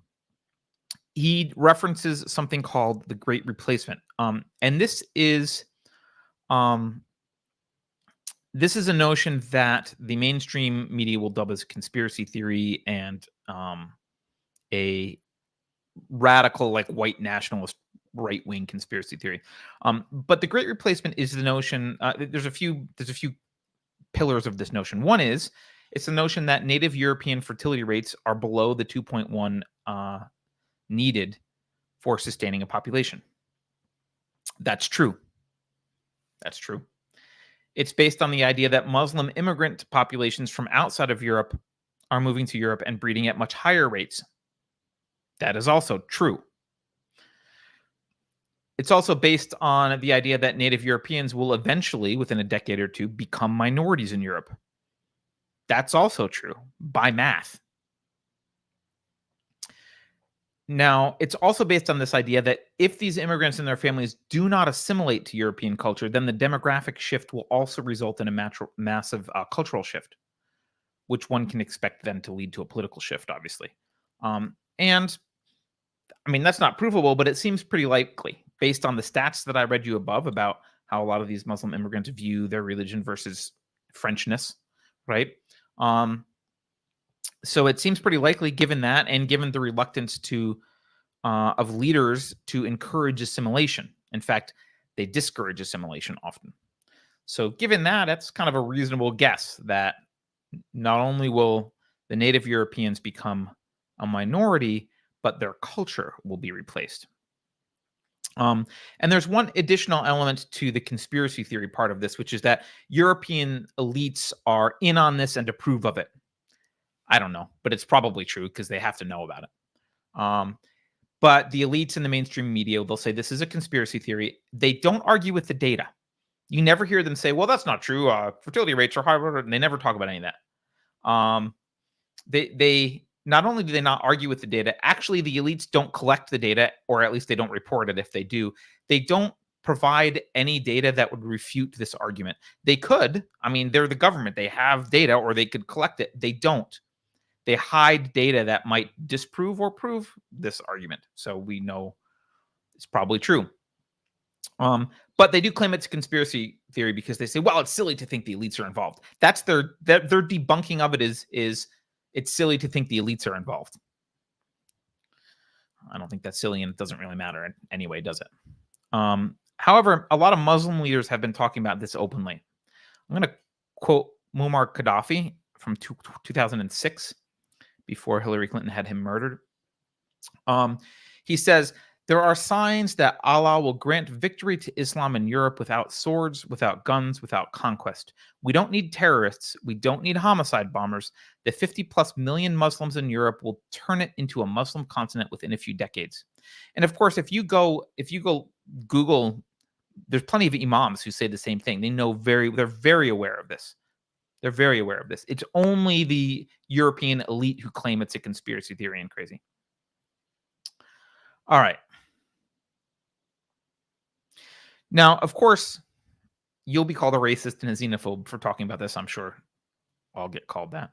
he references something called the Great Replacement. And this is a notion that the mainstream media will dub as conspiracy theory and a radical, like white nationalist right-wing conspiracy theory. But the Great Replacement is the notion. There's a few pillars of this notion. One is it's the notion that native European fertility rates are below the 2.1 needed for sustaining a population. That's true. That's true. It's based on the idea that Muslim immigrant populations from outside of Europe are moving to Europe and breeding at much higher rates. That is also true. It's also based on the idea that native Europeans will eventually, within a decade or two, become minorities in Europe. That's also true by math. Now, it's also based on this idea that if these immigrants and their families do not assimilate to European culture, then the demographic shift will also result in a massive cultural shift, which one can expect then to lead to a political shift, obviously. And I mean, that's not provable, but it seems pretty likely based on the stats that I read you above about how a lot of these Muslim immigrants view their religion versus Frenchness, right? So it seems pretty likely, given that, and given the reluctance of leaders to encourage assimilation. In fact, they discourage assimilation often. So given that, that's kind of a reasonable guess that not only will the native Europeans become a minority, but their culture will be replaced. And there's one additional element to the conspiracy theory part of this, which is that European elites are in on this and approve of it. I don't know, but it's probably true because they have to know about it. But the elites in the mainstream media, they'll say this is a conspiracy theory. They don't argue with the data. You never hear them say, well, that's not true. Fertility rates are high. And they never talk about any of that. They not only do they not argue with the data, actually the elites don't collect the data, or at least they don't report it if they do. They don't provide any data that would refute this argument. They could. I mean, they're the government. They have data, or they could collect it. They don't. They hide data that might disprove or prove this argument. So we know it's probably true. But they do claim it's a conspiracy theory because they say, well, it's silly to think the elites are involved. That's their debunking of it is it's silly to think the elites are involved. I don't think that's silly, and it doesn't really matter anyway, does it? However, a lot of Muslim leaders have been talking about this openly. I'm going to quote Muammar Gaddafi from 2006, before Hillary Clinton had him murdered. He says, there are signs that Allah will grant victory to Islam in Europe without swords, without guns, without conquest. We don't need terrorists. We don't need homicide bombers. The 50+ million Muslims in Europe will turn it into a Muslim continent within a few decades. And of course, if you go Google, there's plenty of imams who say the same thing. They're very aware of this. They're very aware of this. It's only the European elite who claim it's a conspiracy theory and crazy. All right. Now, of course, you'll be called a racist and a xenophobe for talking about this. I'm sure I'll get called that.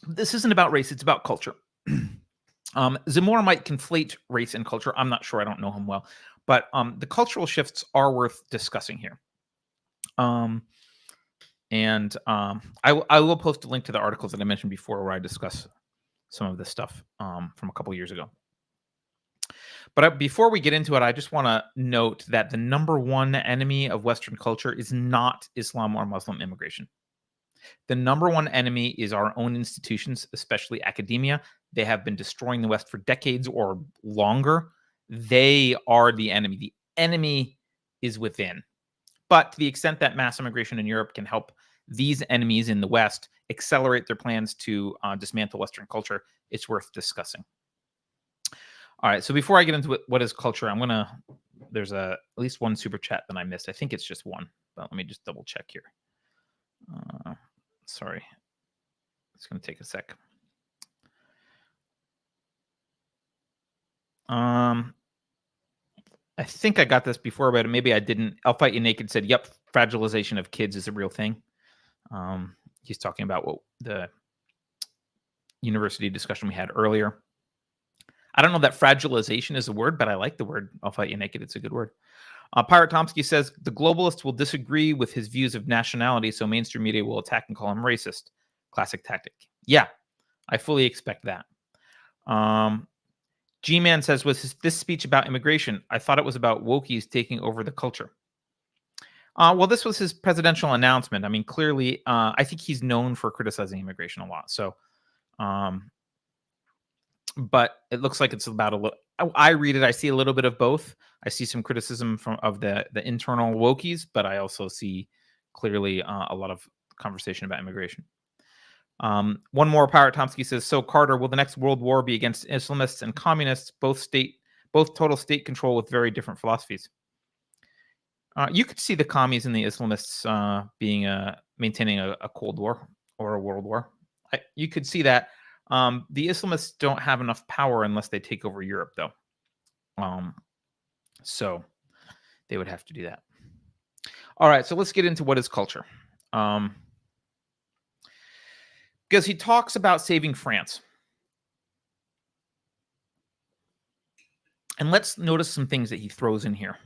This isn't about race. It's about culture. Zamora might conflate race and culture. I'm not sure. I don't know him well. But the cultural shifts are worth discussing here. I will post a link to the articles that I mentioned before where I discuss some of this stuff from a couple years ago. But before we get into it, I just want to note that the number one enemy of Western culture is not Islam or Muslim immigration. The number one enemy is our own institutions, especially academia. They have been destroying the West for decades or longer. They are the enemy. The enemy is within. But to the extent that mass immigration in Europe can help these enemies in the West accelerate their plans to dismantle Western culture, it's worth discussing. All right, so before I get into what is culture, there's at least one super chat that I missed. I think it's just one, but let me just double check here. Sorry, it's going to take a sec. I think I got this before, but maybe I didn't. I'll Fight You Naked said, yep, fragilization of kids is a real thing. He's talking about what the university discussion we had earlier. I don't know that fragilization is a word, but I like the word. I'll Fight You Naked. It's a good word. Pirate Tomsky says, the globalists will disagree with his views of nationality, so mainstream media will attack and call him racist. Classic tactic. Yeah, I fully expect that. G-Man says, was this speech about immigration? I thought it was about wokies taking over the culture. Well, this was his presidential announcement. I mean, clearly, I think he's known for criticizing immigration a lot. So, but it looks like it's about a little. I read it. I see a little bit of both. I see some criticism of the internal wokies, but I also see clearly a lot of conversation about immigration. One more, Pirate Tomsky says, so Carter, will the next world war be against Islamists and communists, both total state control with very different philosophies? You could see the commies and the Islamists maintaining a Cold War or a world war. You could see that. The Islamists don't have enough power unless they take over Europe, though. So they would have to do that. All right, so let's get into what is culture. Because he talks about saving France. And let's notice some things that he throws in here.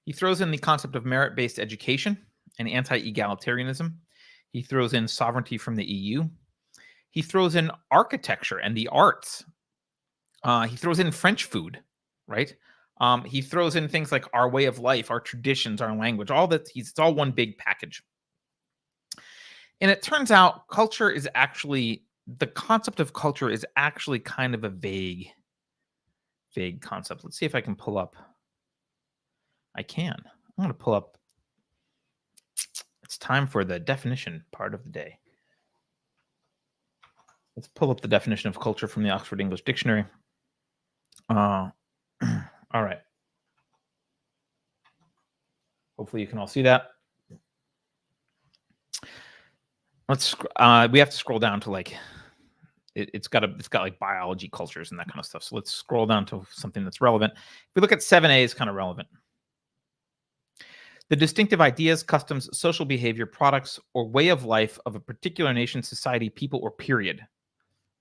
He throws in the concept of merit-based education and anti-egalitarianism. He throws in sovereignty from the EU. He throws in architecture and the arts. He throws in French food, right? He throws in things like our way of life, our traditions, our language, all that. It's all one big package. And it turns out the concept of culture is actually kind of a vague concept. Let's see if I can pull up. I can. I'm going to pull up. It's time for the definition part of the day. Let's pull up the definition of culture from the Oxford English Dictionary. All right. Hopefully you can all see that. We have to scroll down to like it's got like biology, cultures, and that kind of stuff. So let's scroll down to something that's relevant. If we look at 7a, is kind of relevant. The distinctive ideas, customs, social behavior, products, or way of life of a particular nation, society, people, or period.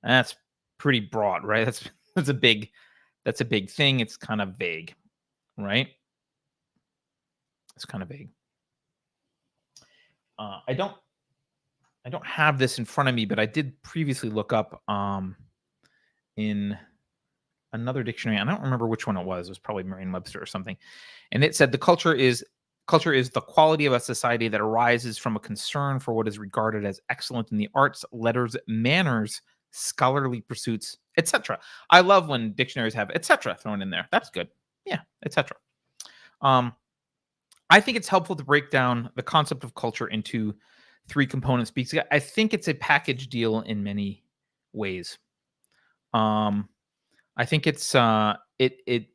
That's pretty broad, right? That's a big thing. It's kind of vague, right? It's kind of vague. I don't have this in front of me, but I did previously look up in another dictionary. I don't remember which one it was. It was probably Merriam-Webster or something. And it said the culture is the quality of a society that arises from a concern for what is regarded as excellent in the arts, letters, manners, scholarly pursuits, etc. I love when dictionaries have etc. thrown in there. That's good. Yeah, etc. I think it's helpful to break down the concept of culture into 3 components because I think it's a package deal in many ways. I think it's it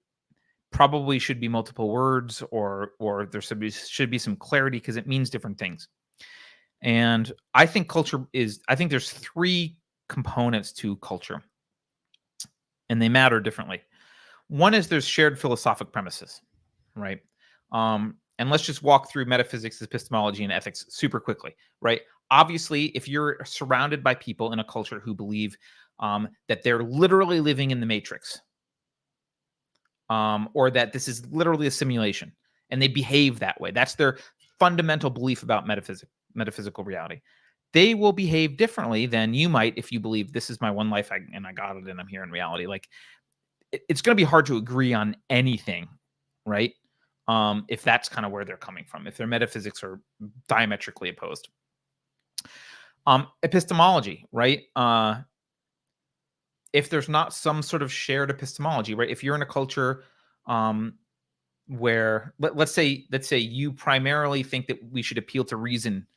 probably should be multiple words or there should be some clarity because it means different things. And I think there's 3 components to culture and they matter differently. One is there's shared philosophic premises, right? And let's just walk through metaphysics, epistemology, and ethics super quickly, right? Obviously, if you're surrounded by people in a culture who believe that they're literally living in the matrix, or that this is literally a simulation, and they behave that way, that's their fundamental belief about metaphysical reality. They will behave differently than you might if you believe this is my one life and I got it and I'm here in reality. Like, it's going to be hard to agree on anything, right? If that's kind of where they're coming from, if their metaphysics are diametrically opposed. Epistemology, right? If there's not some sort of shared epistemology, right? If you're in a culture where, let's say you primarily think that we should appeal to reason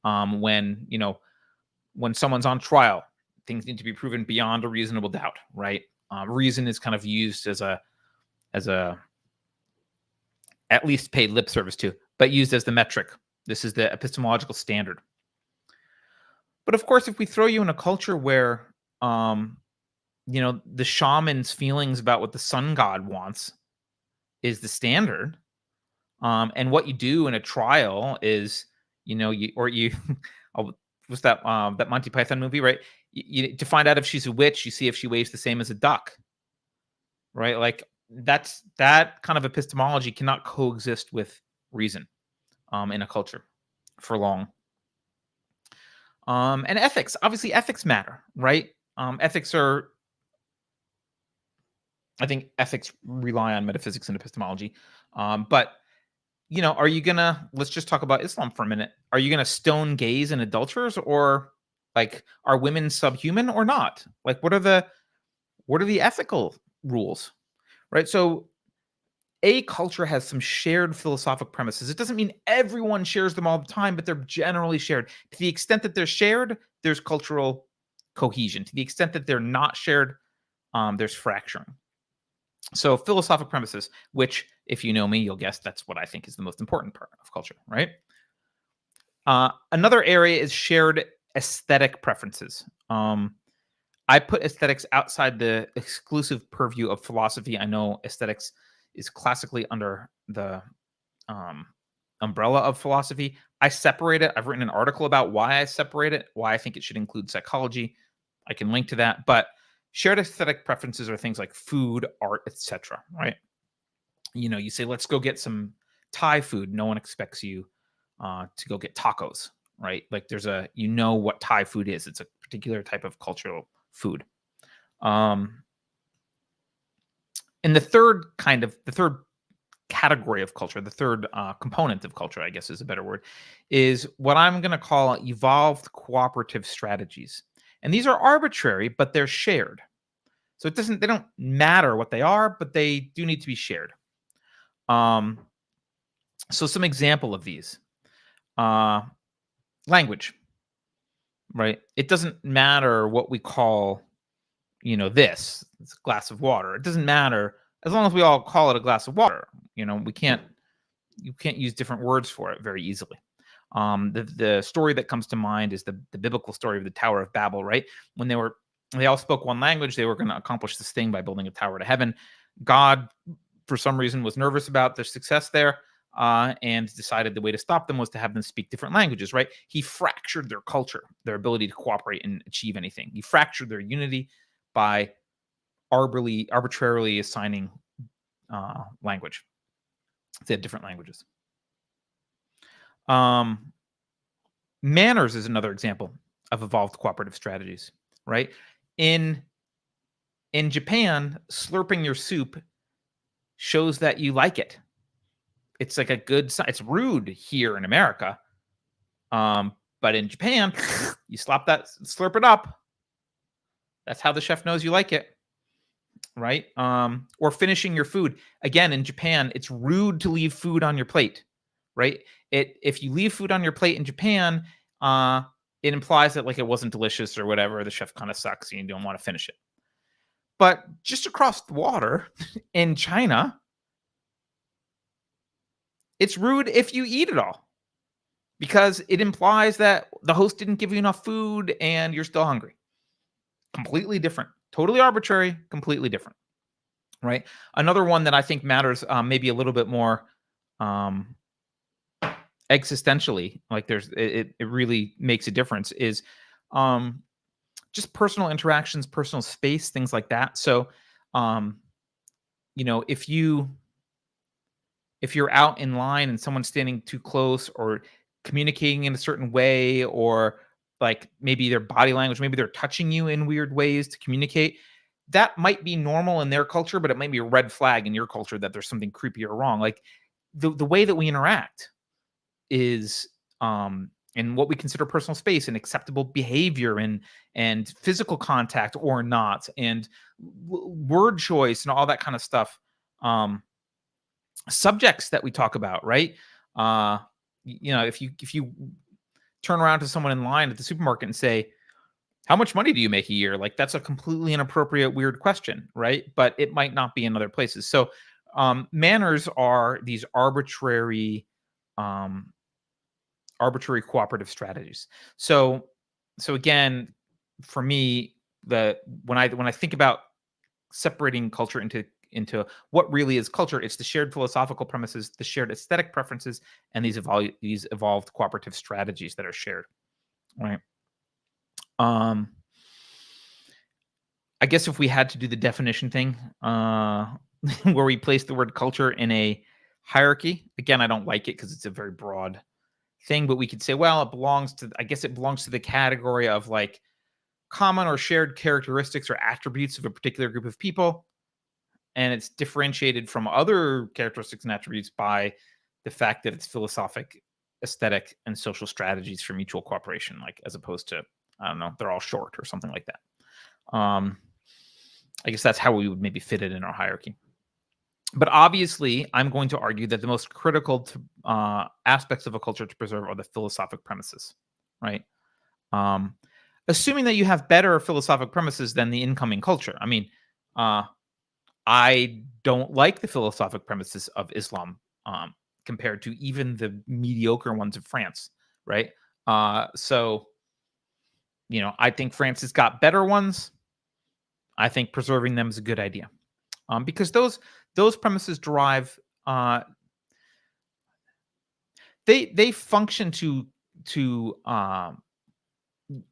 when someone's on trial, things need to be proven beyond a reasonable doubt, right? Reason is kind of used as a at least paid lip service to, but used as the metric. This is the epistemological standard. But of course, if we throw you in a culture where, the shaman's feelings about what the sun god wants is the standard, and what you do in a trial is, what's that Monty Python movie, right? To find out if she's a witch, you see if she weighs the same as a duck, right? Like, that kind of epistemology cannot coexist with reason in a culture for long. And ethics, obviously ethics matter, right? I think ethics rely on metaphysics and epistemology. But are you gonna, let's just talk about Islam for a minute. Are you gonna stone gays and adulterers, or like, are women subhuman or not? Like, what are the ethical rules? Right. So a culture has some shared philosophic premises. It doesn't mean everyone shares them all the time, but they're generally shared. To the extent that they're shared, there's cultural cohesion. To the extent that they're not shared, there's fracturing. So philosophic premises, which, if you know me, you'll guess that's what I think is the most important part of culture, right? Another area is shared aesthetic preferences. I put aesthetics outside the exclusive purview of philosophy. I know aesthetics is classically under the umbrella of philosophy. I separate it. I've written an article about why I separate it, why I think it should include psychology. I can link to that. But shared aesthetic preferences are things like food, art, etc. Right? You say, let's go get some Thai food, no one expects you to go get tacos, right? Like what Thai food is. It's a particular type of cultural food. Um, and the third category of culture, the third component of culture, I guess is a better word, is what I'm going to call evolved cooperative strategies. And these are arbitrary, but they're shared. So they don't matter what they are, but they do need to be shared. So some example of these, language, right? It doesn't matter what we call, it's a glass of water. It doesn't matter as long as we all call it a glass of water. You can't use different words for it very easily. The story that comes to mind is the biblical story of the Tower of Babel, right? When they all spoke one language, they were going to accomplish this thing by building a tower to heaven. God, for some reason, was nervous about their success there, and decided the way to stop them was to have them speak different languages, right? He fractured their culture, their ability to cooperate and achieve anything. He fractured their unity by arbitrarily assigning language. They had different languages. Manners is another example of evolved cooperative strategies, right? In Japan, slurping your soup shows that you like it. It's like a good sign. It's rude here in America. But in Japan, you slurp it up. That's how the chef knows you like it, right? Or finishing your food. Again, in Japan, it's rude to leave food on your plate, right? If you leave food on your plate in Japan, it implies that like it wasn't delicious or whatever. The chef kind of sucks and you don't want to finish it. But just across the water in China, it's rude if you eat it all because it implies that the host didn't give you enough food and you're still hungry. Completely different. Totally arbitrary, completely different, right? Another one that I think matters maybe a little bit more existentially, like it really makes a difference, is just personal interactions, personal space, things like that. So, if you're out in line and someone's standing too close or communicating in a certain way, or like maybe their body language, maybe they're touching you in weird ways to communicate, that might be normal in their culture, but it might be a red flag in your culture that there's something creepy or wrong. Like the way that we interact is and what we consider personal space and acceptable behavior and physical contact or not, and word choice and all that kind of stuff. Subjects that we talk about, right? If you turn around to someone in line at the supermarket and say, how much money do you make a year? Like that's a completely inappropriate, weird question, right? But it might not be in other places. So manners are these arbitrary cooperative strategies. So again, for me, when I think about separating culture into what really is culture, it's the shared philosophical premises, the shared aesthetic preferences, and these evolved cooperative strategies that are shared, right? I guess if we had to do the definition thing, where we place the word culture in a hierarchy, again, I don't like it because it's a very broad thing, but we could say, well, it belongs to the category of like common or shared characteristics or attributes of a particular group of people. And it's differentiated from other characteristics and attributes by the fact that it's philosophic, aesthetic, and social strategies for mutual cooperation, like as opposed to, I don't know, they're all short or something like that. I guess that's how we would maybe fit it in our hierarchy. But obviously, I'm going to argue that the most critical aspects of a culture to preserve are the philosophic premises, right? Assuming that you have better philosophic premises than the incoming culture. I mean, I don't like the philosophic premises of Islam compared to even the mediocre ones of France, right? So, I think France has got better ones. I think preserving them is a good idea because those premises derive. They function to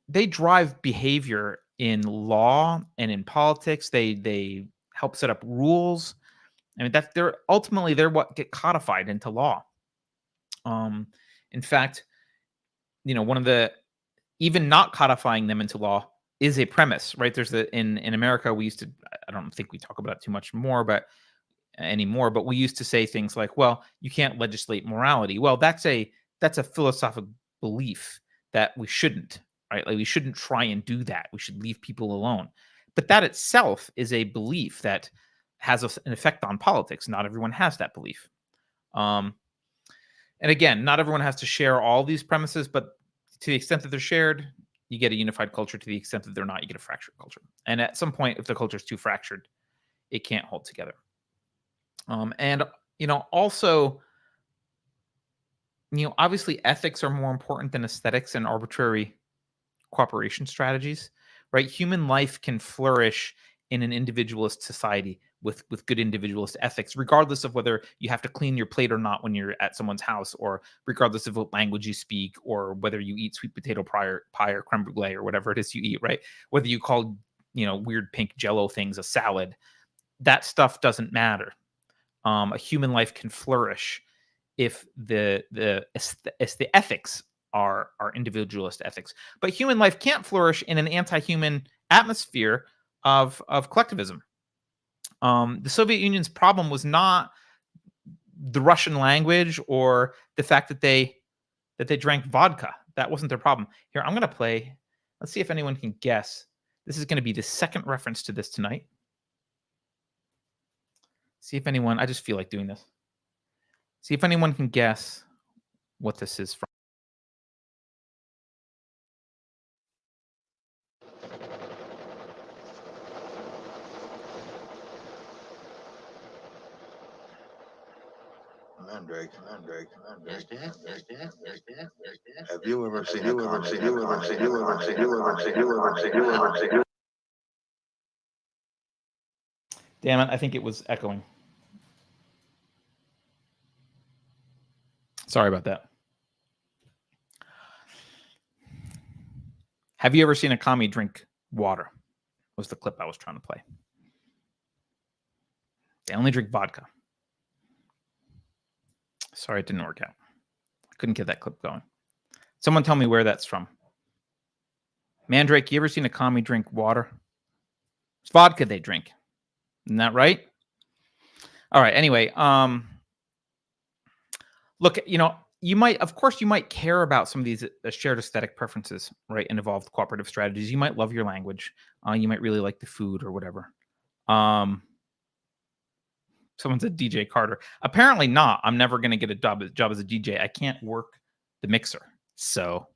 they drive behavior in law and in politics. They help set up rules. I mean, they're what get codified into law. In fact, one of the even not codifying them into law is a premise, right? There's in America we used to, I don't think we talk about it too much more, but anymore, but we used to say things like, well, you can't legislate morality. Well, that's a philosophical belief that we shouldn't, right? Like we shouldn't try and do that. We should leave people alone. But that itself is a belief that has an effect on politics. Not everyone has that belief. And again, not everyone has to share all these premises, but to the extent that they're shared, you get a unified culture. To the extent that they're not, you get a fractured culture. And at some point, if the culture is too fractured, it can't hold together. And also, obviously ethics are more important than aesthetics and arbitrary cooperation strategies, right? Human life can flourish in an individualist society with good individualist ethics, regardless of whether you have to clean your plate or not when you're at someone's house, or regardless of what language you speak, or whether you eat sweet potato pie or creme brulee or whatever it is you eat, right? Whether you call, weird pink Jello things a salad, that stuff doesn't matter. A human life can flourish if the ethics are individualist ethics. But human life can't flourish in an anti-human atmosphere of collectivism. The Soviet Union's problem was not the Russian language or the fact that they drank vodka. That wasn't their problem. Here, I'm going to play. Let's see if anyone can guess. This is going to be the second reference to this tonight. See if anyone, I just feel like doing this. See if anyone can guess what this is from.
Mandrake. Have you ever seen
Damn it, I think it was echoing. Sorry about that. Have you ever seen a commie drink water? Was the clip I was trying to play. They only drink vodka. Sorry, it didn't work out. I couldn't get that clip going. Someone tell me where that's from. Mandrake, you ever seen a commie drink water? It's vodka they drink. Isn't that right? All right, anyway, look, you might care about some of these shared aesthetic preferences, right, and evolved cooperative strategies. You might love your language. You might really like the food or whatever. Someone said DJ Carter. Apparently not. I'm never going to get a job as a DJ. I can't work the mixer. So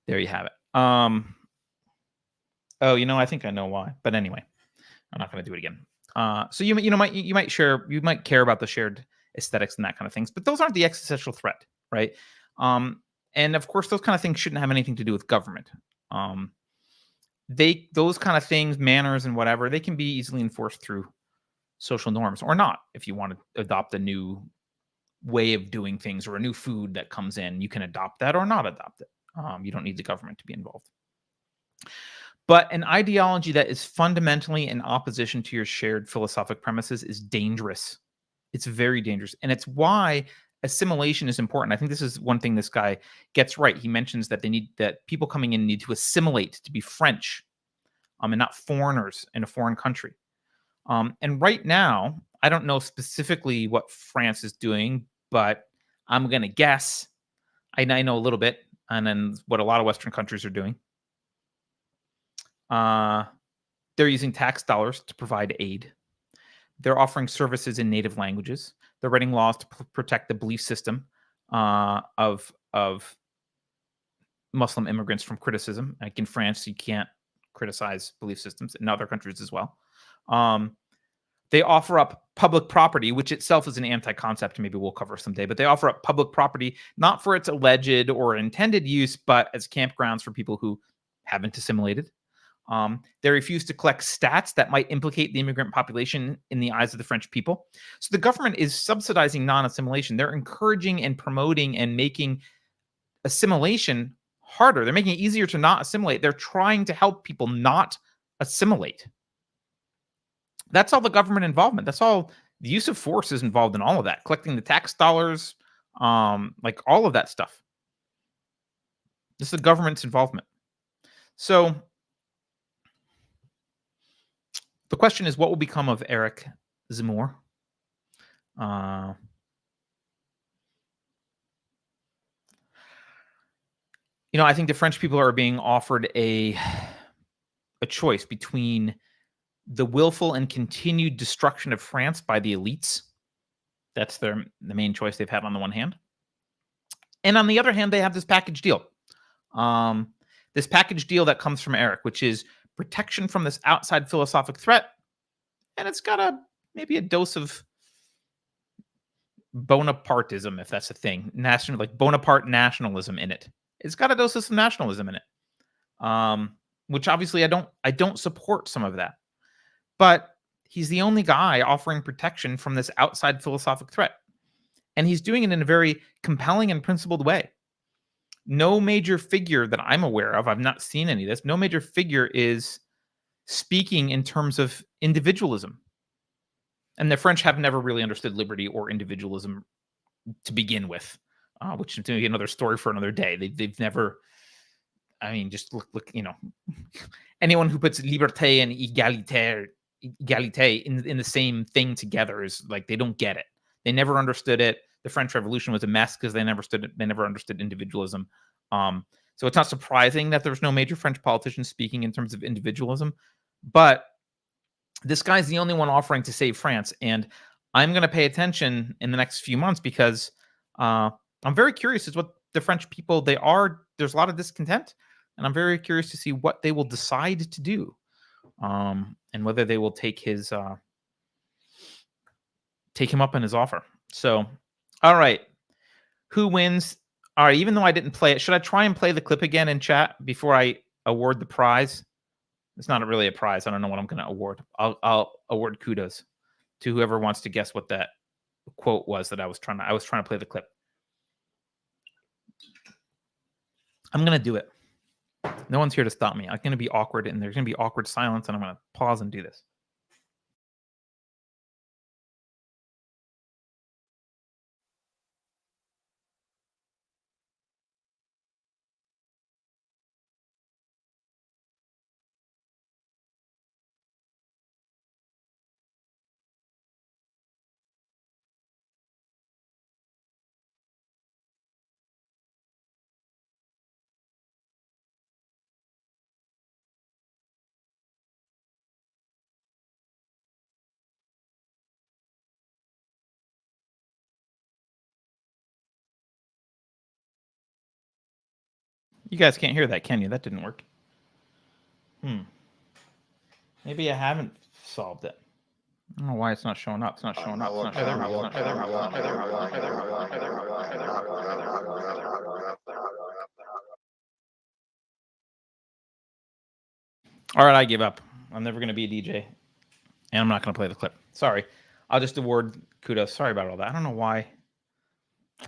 there you have it. Oh, I think I know why. But anyway, I'm not going to do it again. So you might care about the shared aesthetics and that kind of things, but those aren't the existential threat, right? And of course, those kind of things shouldn't have anything to do with government. Those kind of things, manners and whatever, they can be easily enforced through social norms or not. If you want to adopt a new way of doing things or a new food that comes in, you can adopt that or not adopt it. You don't need the government to be involved. But an ideology that is fundamentally in opposition to your shared philosophic premises is dangerous. It's very dangerous. And it's why assimilation is important. I think this is one thing this guy gets right. He mentions that that people coming in need to assimilate, to be French, and not foreigners in a foreign country. And right now, I don't know specifically what France is doing, but I'm going to guess. I know a little bit, and then what a lot of Western countries are doing. They're using tax dollars to provide aid. They're offering services in native languages. They're writing laws to protect the belief system of Muslim immigrants from criticism. Like in France, you can't criticize belief systems, in other countries as well. They offer up public property, which itself is an anti-concept. Maybe we'll cover someday. But they offer up public property not for its alleged or intended use, but as campgrounds for people who haven't assimilated. They refuse to collect stats that might implicate the immigrant population in the eyes of the French people. So the government is subsidizing non-assimilation. They're encouraging and promoting and making assimilation harder. They're making it easier to not assimilate. They're trying to help people not assimilate. That's all the government involvement. That's all the use of force is involved in all of that. Collecting the tax dollars, like all of that stuff. This is the government's involvement. So the question is, what will become of Eric Zemmour? I think the French people are being offered a choice between the willful and continued destruction of France by the elites. That's the main choice they've had on the one hand. And on the other hand, they have this package deal. This package deal that comes from Eric, which is protection from this outside philosophic threat. And it's got maybe a dose of Bonapartism, if that's a thing. Like Bonaparte nationalism in it. It's got a dose of some nationalism in it. Which obviously I don't support some of that. But he's the only guy offering protection from this outside philosophic threat. And he's doing it in a very compelling and principled way. No major figure that I'm aware of, I've not seen any of this, no major figure is speaking in terms of individualism. And the French have never really understood liberty or individualism to begin with, which is another story for another day. They've never, just look, anyone who puts liberté and égalité in the same thing together is like, they don't get it. They never understood it. The French Revolution was a mess because they never understood individualism. So it's not surprising that there's no major French politicians speaking in terms of individualism. But this guy's the only one offering to save France. And I'm going to pay attention in the next few months because I'm very curious as what the French people, there's a lot of discontent. And I'm very curious to see what they will decide to do. And whether they will take him up on his offer. So, all right. Who wins? All right, even though I didn't play it, should I try and play the clip again in chat before I award the prize? It's not really a prize. I don't know what I'm going to award. I'll award kudos to whoever wants to guess what that quote was that I was trying to play the clip. I'm going to do it. No one's here to stop me. I'm going to be awkward, and there's going to be awkward silence, and I'm going to pause and do this. You guys can't hear that, can you? That didn't work. Maybe I haven't solved it. I don't know why it's not showing up. It's not showing up. All right, I give up. I'm never going to be a DJ. And I'm not going to play the clip. Sorry. I'll just award kudos. Sorry about all that. I don't know why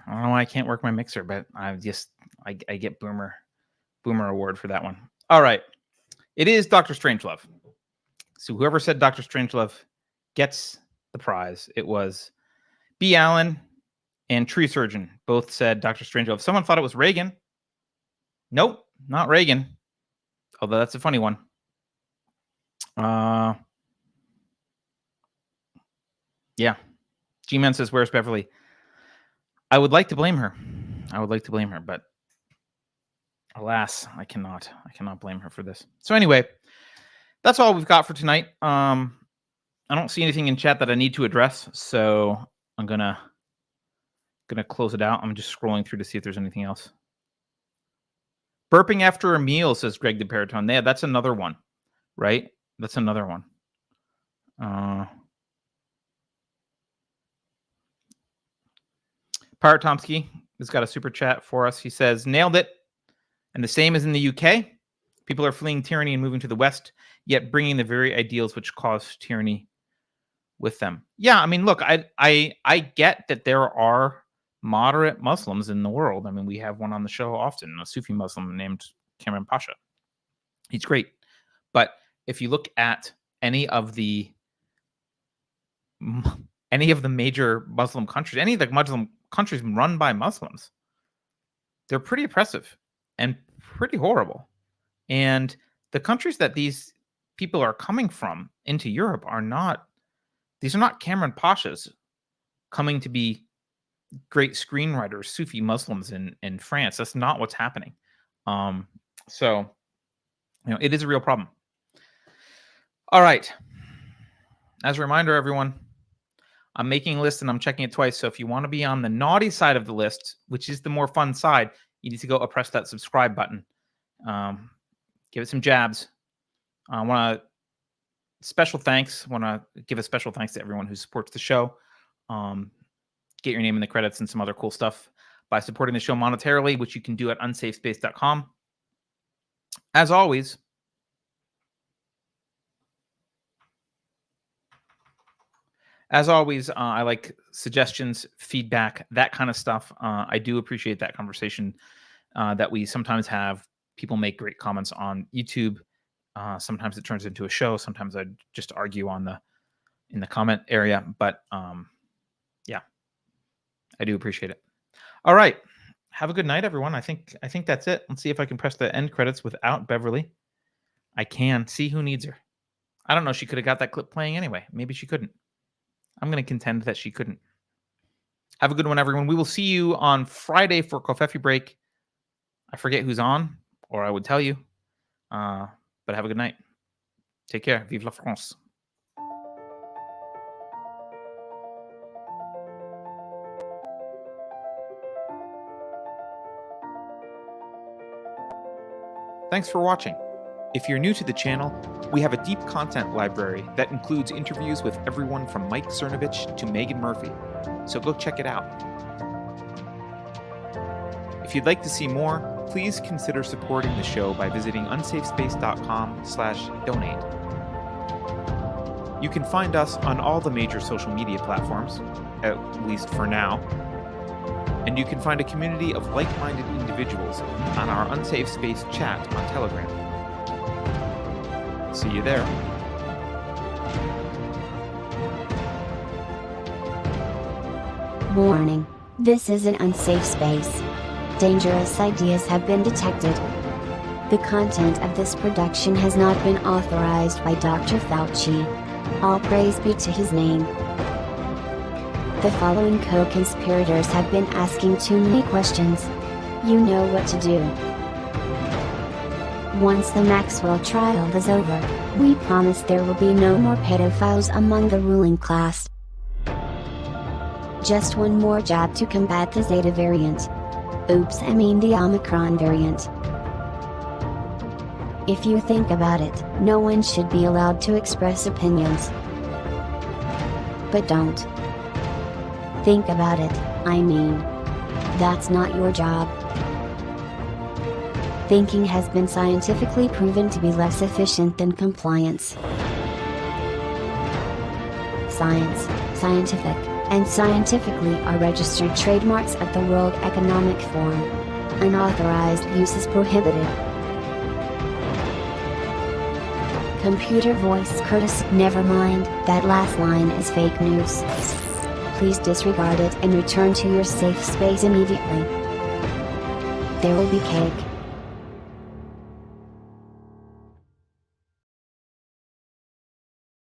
I can't work my mixer, but I get Boomer award for that one. All right. It is Dr. Strangelove. So whoever said Dr. Strangelove gets the prize. It was B. Allen and Tree Surgeon. Both said Dr. Strangelove. Someone thought it was Reagan. Nope, not Reagan. Although that's a funny one. Yeah. G-Man says, where's Beverly? I would like to blame her. But alas, I cannot blame her for this. So anyway, that's all we've got for tonight. I don't see anything in chat that I need to address, so I'm gonna close it out. I'm just scrolling through to see if there's anything else. Burping after a meal, says Greg the Baritone. Yeah, that's another one, right? That's another one. Pirate Tomsky has got a super chat for us. He says, nailed it. And the same as in the UK. People are fleeing tyranny and moving to the West, yet bringing the very ideals which cause tyranny with them. Yeah, I mean, look, I get that there are moderate Muslims in the world. I mean, we have one on the show often, a Sufi Muslim named Cameron Pasha. He's great. But if you look at any of the major Muslim countries, any of the Muslim countries run by Muslims. They're pretty oppressive and pretty horrible. And the countries that these people are coming from into Europe are not, these are not Cameron Pashas coming to be great screenwriters, Sufi Muslims in France. That's not what's happening. So, it is a real problem. All right. As a reminder, everyone, I'm making a list and I'm checking it twice. So if you want to be on the naughty side of the list, which is the more fun side, you need to go press that subscribe button. Give it some jabs. I want to special thanks. Want to give a special thanks to everyone who supports the show. Get your name in the credits and some other cool stuff by supporting the show monetarily, which you can do at unsafespace.com. As always, I like suggestions, feedback, that kind of stuff. I do appreciate that conversation that we sometimes have. People make great comments on YouTube. Sometimes it turns into a show. Sometimes I just argue in the comment area. But yeah, I do appreciate it. All right. Have a good night, everyone. I think that's it. Let's see if I can press the end credits without Beverly. I can. See who needs her. I don't know. She could have got that clip playing anyway. Maybe she couldn't. I'm going to contend that she couldn't. Have a good one, everyone. We will see you on Friday for Coffee Break. I forget who's on, or I would tell you. But have a good night. Take care. Vive la France. Thanks for watching. If you're new to the channel, we have a deep content library that includes interviews with everyone from Mike Cernovich to Megan Murphy, so go check it out. If you'd like to see more, please consider supporting the show by visiting unsafespace.com/donate. You can find us on all the major social media platforms, at least for now, and you can find a community of like-minded individuals on our Unsafe Space chat on Telegram. See you there.
Warning. This is an unsafe space. Dangerous ideas have been detected. The content of this production has not been authorized by Dr. Fauci. All praise be to his name. The following co-conspirators have been asking too many questions. You know what to do. Once the Maxwell trial is over, we promise there will be no more pedophiles among the ruling class. Just one more jab to combat the Zeta variant. Oops, I mean the Omicron variant. If you think about it, no one should be allowed to express opinions. But don't. Think about it, I mean. That's not your job. Thinking has been scientifically proven to be less efficient than compliance. Science, scientific, and scientifically are registered trademarks of the World Economic Forum. Unauthorized use is prohibited. Computer voice courtesy. Never mind, that last line is fake news. Please disregard it and return to your safe space immediately. There will be cake.